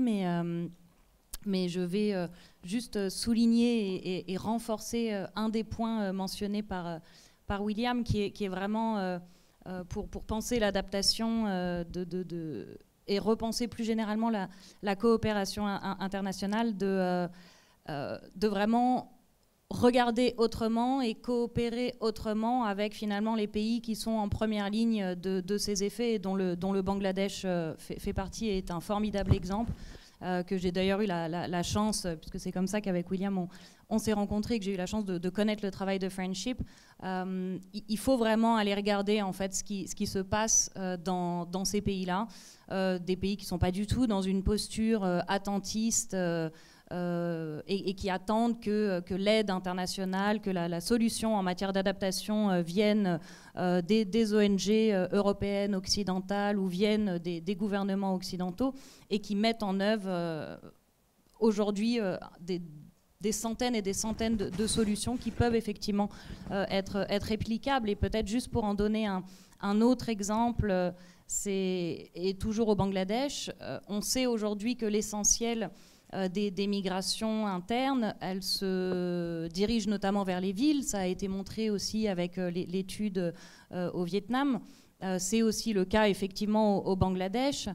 mais je vais juste souligner et renforcer un des points mentionnés par William, qui est vraiment pour penser l'adaptation et repenser plus généralement la coopération internationale, de vraiment regarder autrement et coopérer autrement avec finalement les pays qui sont en première ligne de ces effets, et dont le Bangladesh fait partie et est un formidable exemple. Que j'ai d'ailleurs eu la chance, puisque c'est comme ça qu'avec William on s'est rencontrés, que j'ai eu la chance de connaître le travail de Friendship. Il faut vraiment aller regarder en fait ce qui se passe dans ces pays-là, des pays qui ne sont pas du tout dans une posture attentiste et qui attendent que l'aide internationale, que la solution en matière d'adaptation vienne des ONG européennes, occidentales, ou viennent des gouvernements occidentaux, et qui mettent en œuvre aujourd'hui des centaines et des centaines de solutions qui peuvent effectivement être réplicables. Et peut-être juste pour en donner un autre exemple, et toujours au Bangladesh, on sait aujourd'hui que l'essentiel des migrations internes, elles se dirigent notamment vers les villes. Ça a été montré aussi avec l'étude au Vietnam. C'est aussi le cas effectivement au Bangladesh.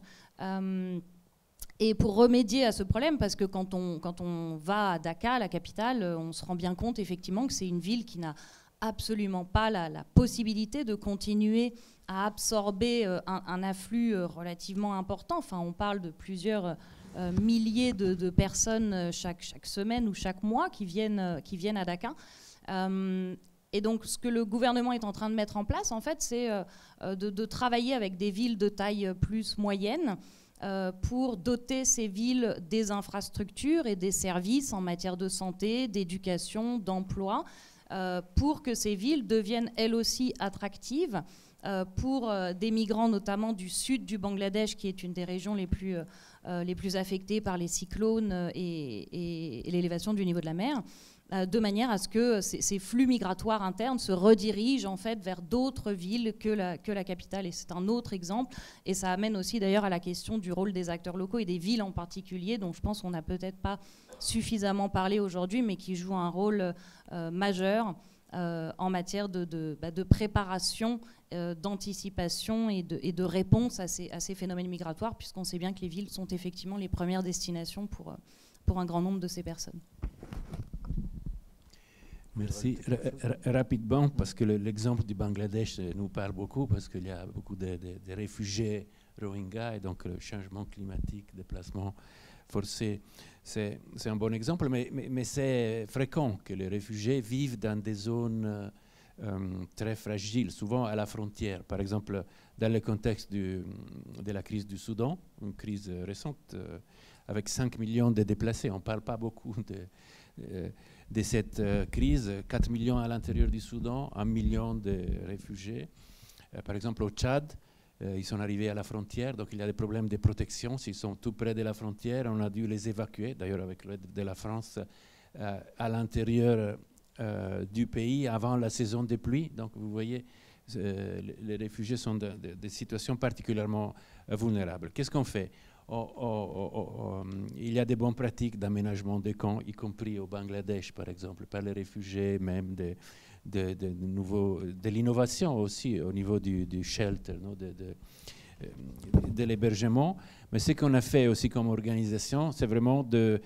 Et pour remédier à ce problème, parce que quand on va à Dhaka, la capitale, on se rend bien compte effectivement que c'est une ville qui n'a absolument pas la possibilité de continuer à absorber un afflux relativement important. Enfin, on parle de plusieurs milliers de personnes chaque semaine ou chaque mois qui viennent à Dhaka. Et donc, ce que le gouvernement est en train de mettre en place, en fait, c'est de travailler avec des villes de taille plus moyenne pour doter ces villes des infrastructures et des services en matière de santé, d'éducation, d'emploi, pour que ces villes deviennent elles aussi attractives pour des migrants, notamment du sud du Bangladesh, qui est une des régions les plus affectées par les cyclones et l'élévation du niveau de la mer, de manière à ce que ces flux migratoires internes se redirigent en fait vers d'autres villes que la capitale. Et c'est un autre exemple. Et ça amène aussi d'ailleurs à la question du rôle des acteurs locaux et des villes en particulier, dont je pense qu'on n'a peut-être pas suffisamment parlé aujourd'hui, mais qui jouent un rôle majeur en matière de préparation, d'anticipation et de réponse à ces phénomènes migratoires, puisqu'on sait bien que les villes sont effectivement les premières destinations pour un grand nombre de ces personnes. Merci. Rapidement, parce que l'exemple du Bangladesh nous parle beaucoup, parce qu'il y a beaucoup de réfugiés Rohingyas, et donc le changement climatique, déplacement forcé, c'est un bon exemple, mais c'est fréquent que les réfugiés vivent dans des zones très fragiles, souvent à la frontière. Par exemple, dans le contexte de la crise du Soudan, une crise récente, avec 5 millions de déplacés, on ne parle pas beaucoup de cette crise, 4 millions à l'intérieur du Soudan, 1 million de réfugiés. Par exemple, au Tchad, ils sont arrivés à la frontière, donc il y a des problèmes de protection. S'ils sont tout près de la frontière, on a dû les évacuer, d'ailleurs avec l'aide de la France, à l'intérieur du pays avant la saison des pluies. Donc vous voyez, les réfugiés sont dans des situations particulièrement vulnérables. Qu'est-ce qu'on fait ? Il y a des bonnes pratiques d'aménagement des camps, y compris au Bangladesh, par exemple, par les réfugiés, même de l'innovation aussi au niveau du shelter, no, de l'hébergement. Mais ce qu'on a fait aussi comme organisation, c'est vraiment de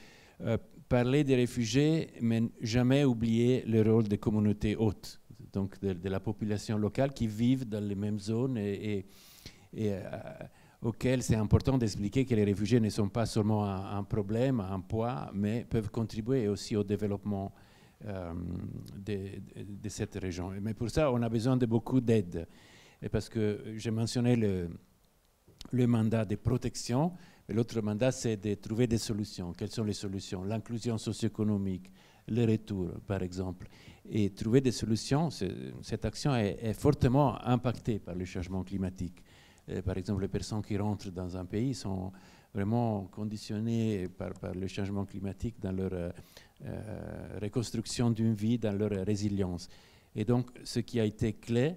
parler des réfugiés, mais jamais oublier le rôle des communautés hôtes, donc de la population locale qui vivent dans les mêmes zones et auxquels c'est important d'expliquer que les réfugiés ne sont pas seulement un problème, un poids, mais peuvent contribuer aussi au développement de cette région. Mais pour ça, on a besoin de beaucoup d'aide. Et parce que j'ai mentionné le mandat de protection, et l'autre mandat, c'est de trouver des solutions. Quelles sont les solutions ? L'inclusion socio-économique, le retour, par exemple. Et trouver des solutions, cette action est fortement impactée par le changement climatique. Par exemple, les personnes qui rentrent dans un pays sont vraiment conditionnées par le changement climatique dans leur reconstruction d'une vie, dans leur résilience. Et donc, ce qui a été clé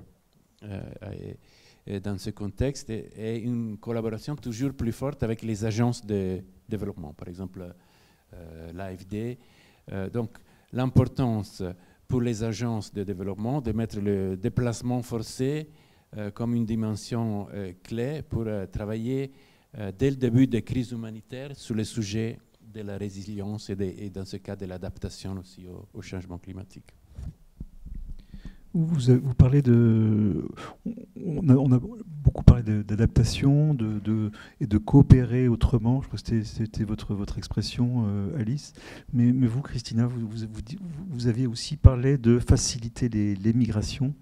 dans ce contexte est une collaboration toujours plus forte avec les agences de développement, par exemple l'AFD. Donc, l'importance pour les agences de développement de mettre le déplacement forcé comme une dimension clé pour travailler dès le début des crises humanitaires sur le sujet de la résilience et dans ce cas de l'adaptation aussi au changement climatique. Vous parlez on a beaucoup parlé d'adaptation et de coopérer autrement. Je crois que c'était votre expression, Alice. Mais vous, Christina, vous aviez aussi parlé de faciliter les migrations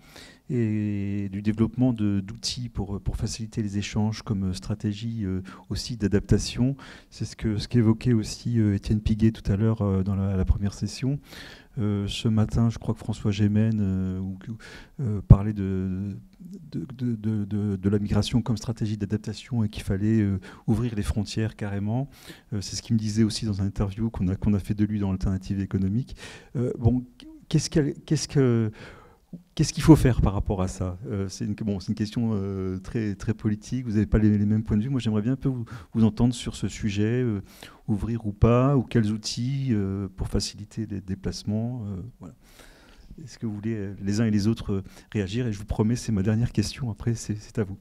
et du développement d'outils pour faciliter les échanges comme stratégie aussi d'adaptation. C'est ce qu'évoquait aussi Étienne Piguet tout à l'heure dans la première session. Ce matin, je crois que François Gémen parlait de la migration comme stratégie d'adaptation et qu'il fallait ouvrir les frontières carrément. C'est ce qu'il me disait aussi dans une interview qu'on a fait de lui dans l'Alternative économique. Qu'est-ce qu'il faut faire par rapport à ça ? C'est une question très, très politique, vous n'avez pas les mêmes points de vue. Moi, j'aimerais bien un peu vous entendre sur ce sujet, ouvrir ou pas, ou quels outils pour faciliter les déplacements. Voilà. Est-ce que vous voulez les uns et les autres réagir ? Et je vous promets, c'est ma dernière question, après c'est à vous.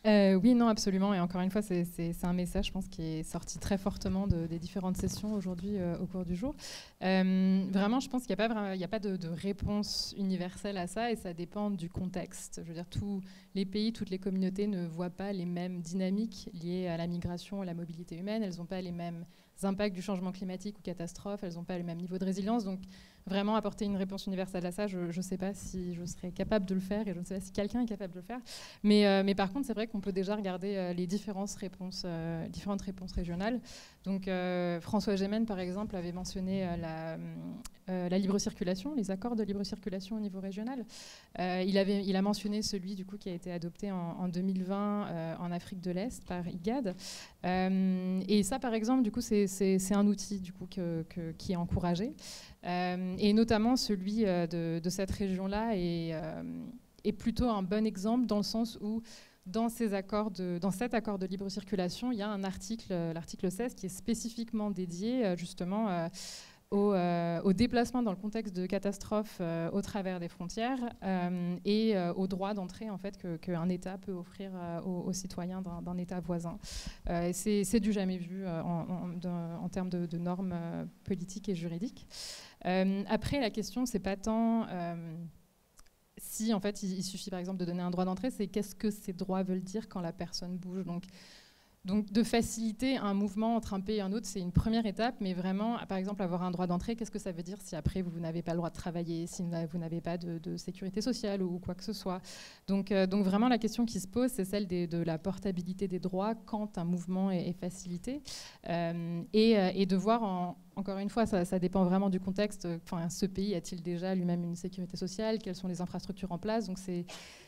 Oui, non, absolument. Et encore une fois, c'est un message, je pense, qui est sorti très fortement des différentes sessions aujourd'hui au cours du jour. Vraiment, je pense qu'il n'y a pas de réponse universelle à ça et ça dépend du contexte. Je veux dire, tous les pays, toutes les communautés ne voient pas les mêmes dynamiques liées à la migration, à la mobilité humaine. Elles n'ont pas les mêmes impacts du changement climatique ou catastrophes. Elles n'ont pas le même niveau de résilience. Donc, vraiment apporter une réponse universelle à ça. Je ne sais pas si je serais capable de le faire et je ne sais pas si quelqu'un est capable de le faire. Mais par contre, c'est vrai qu'on peut déjà regarder les différentes réponses régionales. Donc, François Gémen, par exemple, avait mentionné la libre circulation, les accords de libre circulation au niveau régional. Il a mentionné celui du coup, qui a été adopté en 2020 en Afrique de l'Est par IGAD. Et ça, par exemple, du coup, c'est un outil du coup, qui est encouragé. Et notamment celui de cette région-là est plutôt un bon exemple dans le sens où dans cet accord de libre circulation, il y a un article, l'article 16, qui est spécifiquement dédié justement au déplacement dans le contexte de catastrophes au travers des frontières et au droit d'entrée en fait, qu'un État peut offrir aux citoyens d'un État voisin. C'est du jamais vu en termes de normes politiques et juridiques. Après, la question, c'est pas tant si en fait il suffit par exemple de donner un droit d'entrée, c'est qu'est-ce que ces droits veulent dire quand la personne bouge. Donc de faciliter un mouvement entre un pays et un autre, c'est une première étape, mais vraiment, par exemple, avoir un droit d'entrée, qu'est-ce que ça veut dire si après vous n'avez pas le droit de travailler, si vous n'avez pas de sécurité sociale ou quoi que ce soit. Donc vraiment, la question qui se pose, c'est celle de la portabilité des droits quand un mouvement est facilité et de voir, encore une fois, ça dépend vraiment du contexte. Enfin, ce pays a-t-il déjà lui-même une sécurité sociale? Quelles sont les infrastructures en place? Donc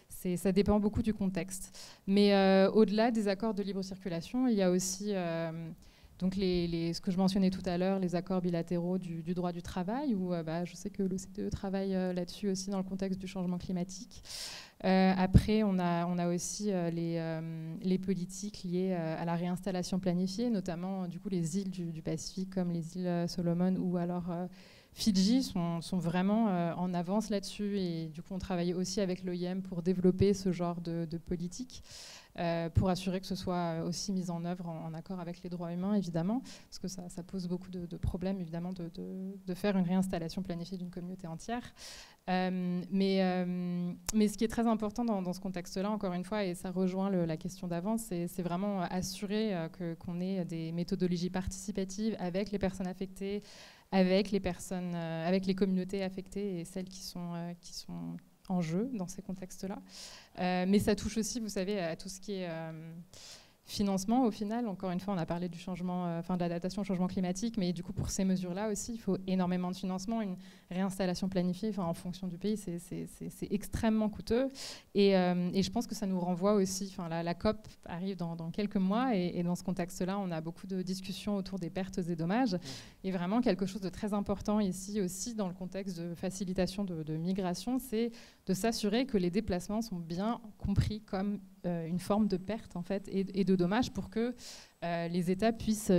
ça dépend beaucoup du contexte. Mais au-delà des accords de libre circulation, il y a aussi donc ce que je mentionnais tout à l'heure, les accords bilatéraux du droit du travail, où je sais que l'OCDE travaille là-dessus aussi dans le contexte du changement climatique. Après, on a aussi les politiques liées à la réinstallation planifiée, notamment du coup, les îles du Pacifique, comme les îles Solomon ou alors Fidji sont vraiment en avance là-dessus et du coup on travaille aussi avec l'OIM pour développer ce genre de politique pour assurer que ce soit aussi mis en œuvre en accord avec les droits humains évidemment, parce que ça pose beaucoup de problèmes évidemment de faire une réinstallation planifiée d'une communauté entière. Mais ce qui est très important dans ce contexte-là, encore une fois, et ça rejoint la question d'avant, c'est vraiment assurer qu'on ait des méthodologies participatives avec les personnes affectées, avec les communautés affectées et celles qui sont en jeu dans ces contextes-là. Mais ça touche aussi, vous savez, à tout ce qui est financement au final. Encore une fois, on a parlé du changement, de l'adaptation au changement climatique, mais du coup, pour ces mesures-là aussi, il faut énormément de financement. Une réinstallation planifiée, en fonction du pays, c'est extrêmement coûteux. Et je pense que ça nous renvoie aussi, la COP arrive dans quelques mois, et dans ce contexte-là, on a beaucoup de discussions autour des pertes et dommages. Et vraiment, quelque chose de très important ici aussi, dans le contexte de facilitation de migration, c'est de s'assurer que les déplacements sont bien compris comme une forme de perte en fait, et de dommages pour que les États puissent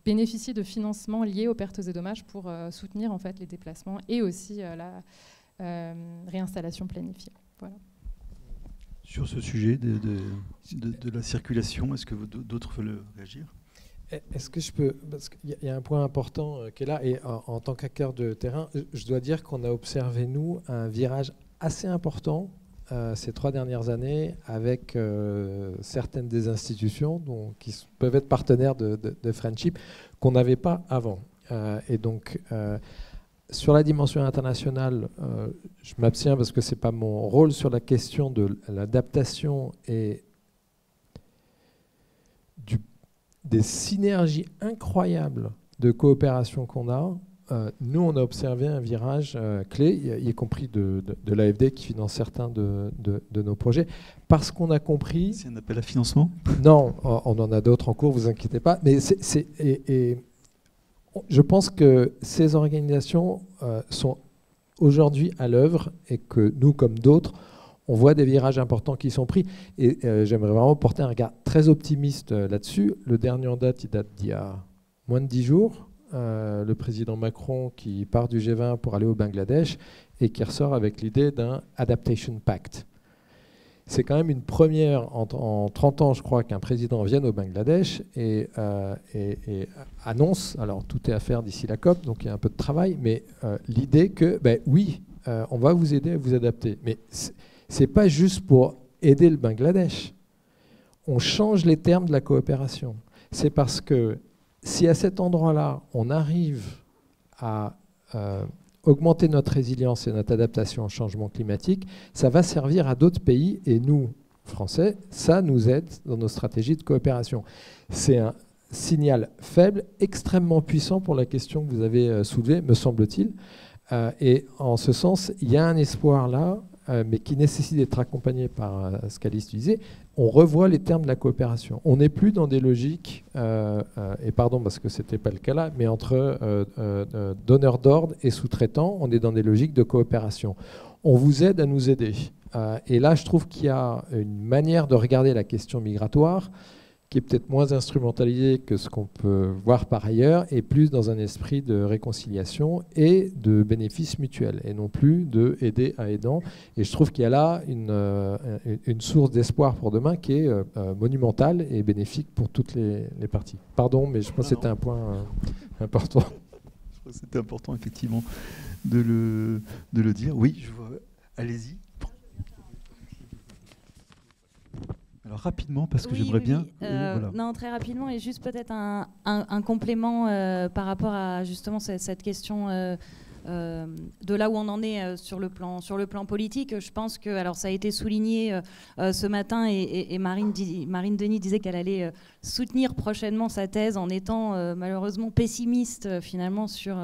bénéficier de financements liés aux pertes et dommages pour soutenir en fait, les déplacements et aussi la réinstallation planifiée. Voilà. Sur ce sujet de la circulation, est-ce que d'autres veulent réagir ? Est-ce que je peux, parce qu'il y a un point important qui est là, et en tant qu'acteur de terrain, je dois dire qu'on a observé, nous, un virage assez important ces 3 dernières années avec certaines des institutions qui peuvent être partenaires de Friendship qu'on n'avait pas avant. Et donc, sur la dimension internationale, je m'abstiens parce que ce n'est pas mon rôle sur la question de l'adaptation et des synergies incroyables de coopération qu'on a. Nous, on a observé un virage clé, y compris de l'AFD qui finance certains de nos projets, parce qu'on a compris... C'est un appel à financement ? Non, on en a d'autres en cours, vous inquiétez pas. Mais je pense que ces organisations sont aujourd'hui à l'œuvre et que nous, comme d'autres, on voit des virages importants qui sont pris. Et j'aimerais vraiment porter un regard très optimiste là-dessus. Le dernier en date, il date d'il y a moins de 10 jours. Le président Macron qui part du G20 pour aller au Bangladesh et qui ressort avec l'idée d'un Adaptation Pact. C'est quand même une première en 30 ans, je crois, qu'un président vienne au Bangladesh et annonce, alors tout est à faire d'ici la COP, donc il y a un peu de travail, mais l'idée que, oui, on va vous aider à vous adapter. Mais c'est pas juste pour aider le Bangladesh. On change les termes de la coopération. C'est parce que si à cet endroit-là, on arrive à augmenter notre résilience et notre adaptation au changement climatique, ça va servir à d'autres pays et nous, Français, ça nous aide dans nos stratégies de coopération. C'est un signal faible, extrêmement puissant pour la question que vous avez soulevée, me semble-t-il. Et en ce sens, il y a un espoir là, mais qui nécessite d'être accompagné par ce qu'Alice disait. On revoit les termes de la coopération. On n'est plus dans des logiques, et pardon parce que ce n'était pas le cas là, mais entre donneurs d'ordre et sous-traitants, on est dans des logiques de coopération. On vous aide à nous aider. Et là, je trouve qu'il y a une manière de regarder la question migratoire qui est peut-être moins instrumentalisée que ce qu'on peut voir par ailleurs, et plus dans un esprit de réconciliation et de bénéfice mutuel, et non plus de aider à aidant. Et je trouve qu'il y a là une source d'espoir pour demain qui est monumentale et bénéfique pour toutes les parties. Pardon, mais je pense que c'était un point important. Je crois que c'était important, effectivement, de le dire. Oui, je vois. Allez-y. Alors rapidement, parce que j'aimerais bien... Voilà. Non, très rapidement, et juste peut-être un complément par rapport à justement cette question de là où on en est sur le plan politique. Je pense que, alors ça a été souligné ce matin, et Marine Denis disait qu'elle allait soutenir prochainement sa thèse en étant malheureusement pessimiste finalement sur...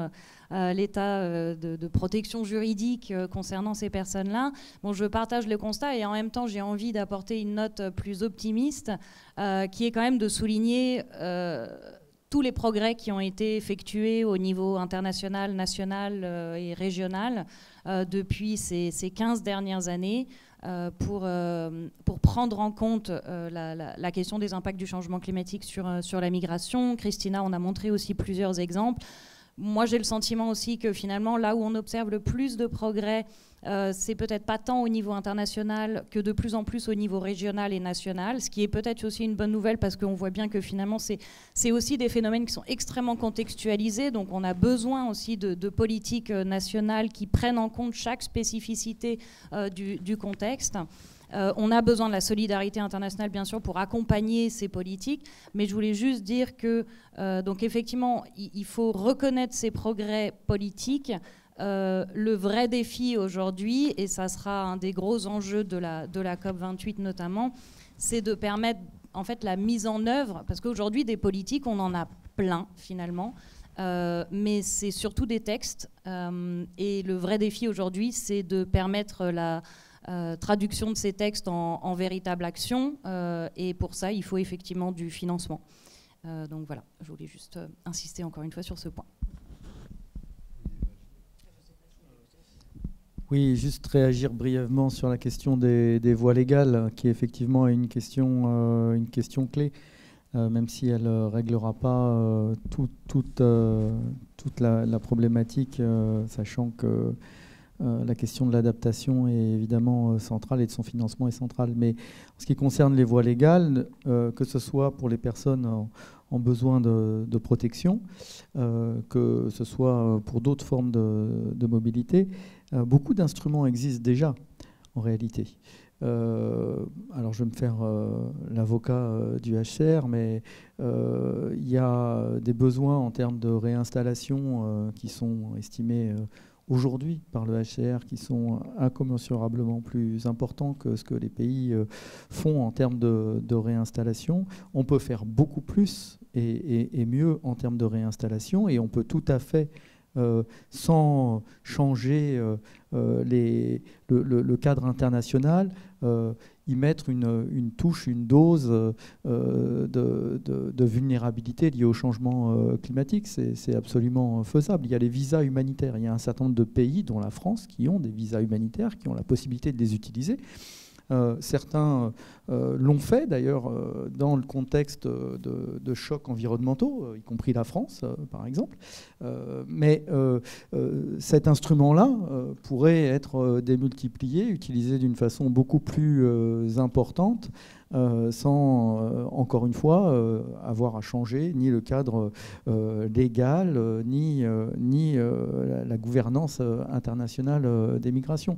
l'état de protection juridique concernant ces personnes-là. Bon, je partage le constat et en même temps, j'ai envie d'apporter une note plus optimiste qui est quand même de souligner tous les progrès qui ont été effectués au niveau international, national et régional depuis ces 15 dernières années pour prendre en compte la question des impacts du changement climatique sur la migration. Christina en a montré aussi plusieurs exemples. Moi, j'ai le sentiment aussi que finalement, là où on observe le plus de progrès, c'est peut-être pas tant au niveau international que de plus en plus au niveau régional et national, ce qui est peut-être aussi une bonne nouvelle parce qu'on voit bien que finalement, c'est aussi des phénomènes qui sont extrêmement contextualisés. Donc, on a besoin aussi de politiques nationales qui prennent en compte chaque spécificité du contexte. On a besoin de la solidarité internationale, bien sûr, pour accompagner ces politiques. Mais je voulais juste dire que, donc effectivement, il faut reconnaître ces progrès politiques. Le vrai défi aujourd'hui, et ça sera un des gros enjeux de la COP28 notamment, c'est de permettre en fait la mise en œuvre, parce qu'aujourd'hui, des politiques, on en a plein finalement. Mais c'est surtout des textes. Et le vrai défi aujourd'hui, c'est de permettre la... traduction de ces textes en véritable action, et pour ça il faut effectivement du financement. Donc voilà, je voulais juste insister encore une fois sur ce point. Oui, juste réagir brièvement sur la question des voies légales, qui est effectivement une question clé, même si elle ne réglera pas toute la problématique, sachant que la question de l'adaptation est évidemment centrale et de son financement est centrale. Mais en ce qui concerne les voies légales, que ce soit pour les personnes en besoin de protection, que ce soit pour d'autres formes de mobilité, beaucoup d'instruments existent déjà en réalité. Alors je vais me faire l'avocat du HCR, mais il y a des besoins en termes de réinstallation qui sont estimés aujourd'hui par le HCR, qui sont incommensurablement plus importants que ce que les pays font en termes de réinstallation. On peut faire beaucoup plus et mieux en termes de réinstallation, et on peut tout à fait, sans changer le cadre international, y mettre une touche, une dose de vulnérabilité liée au changement climatique. C'est absolument faisable. Il y a les visas humanitaires. Il y a un certain nombre de pays, dont la France, qui ont des visas humanitaires, qui ont la possibilité de les utiliser. Certains l'ont fait d'ailleurs dans le contexte de chocs environnementaux, y compris la France par exemple. Mais cet instrument-là pourrait être démultiplié, utilisé d'une façon beaucoup plus importante, sans, encore une fois, avoir à changer ni le cadre légal, ni la gouvernance internationale des migrations.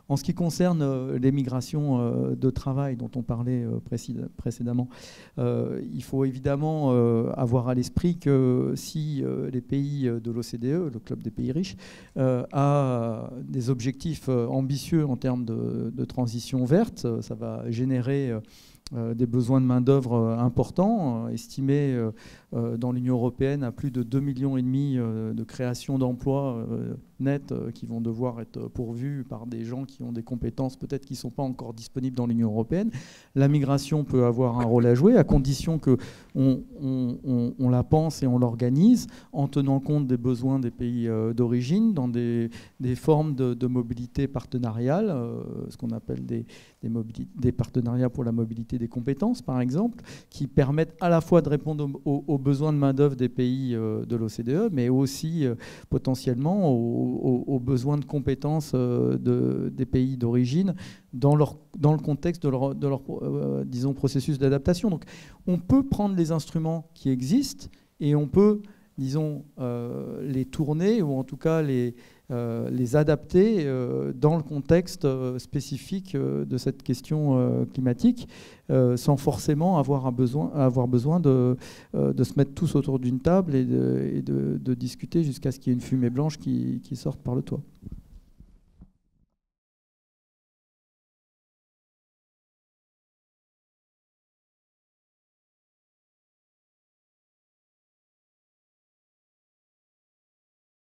En ce qui concerne les migrations de travail dont on parlait précédemment, il faut évidemment avoir à l'esprit que si les pays de l'OCDE, le club des pays riches, a des objectifs ambitieux en termes de transition verte, ça va générer des besoins de main-d'œuvre importants, estimés dans l'Union européenne à plus de 2,5 millions de création d'emplois nets qui vont devoir être pourvus par des gens qui ont des compétences peut-être qui ne sont pas encore disponibles dans l'Union européenne. La migration peut avoir un rôle à jouer à condition qu'on la pense et on l'organise en tenant compte des besoins des pays d'origine dans des formes de mobilité partenariale, ce qu'on appelle des partenariats pour la mobilité des compétences par exemple, qui permettent à la fois de répondre aux besoins de main-d'œuvre des pays de l'OCDE, mais aussi potentiellement aux besoins de compétences des pays d'origine dans le contexte de leur disons, processus d'adaptation. Donc on peut prendre les instruments qui existent et on peut, disons, les tourner ou en tout cas les adapter dans le contexte spécifique de cette question climatique, sans forcément avoir besoin de se mettre tous autour d'une table et de discuter jusqu'à ce qu'il y ait une fumée blanche qui sorte par le toit.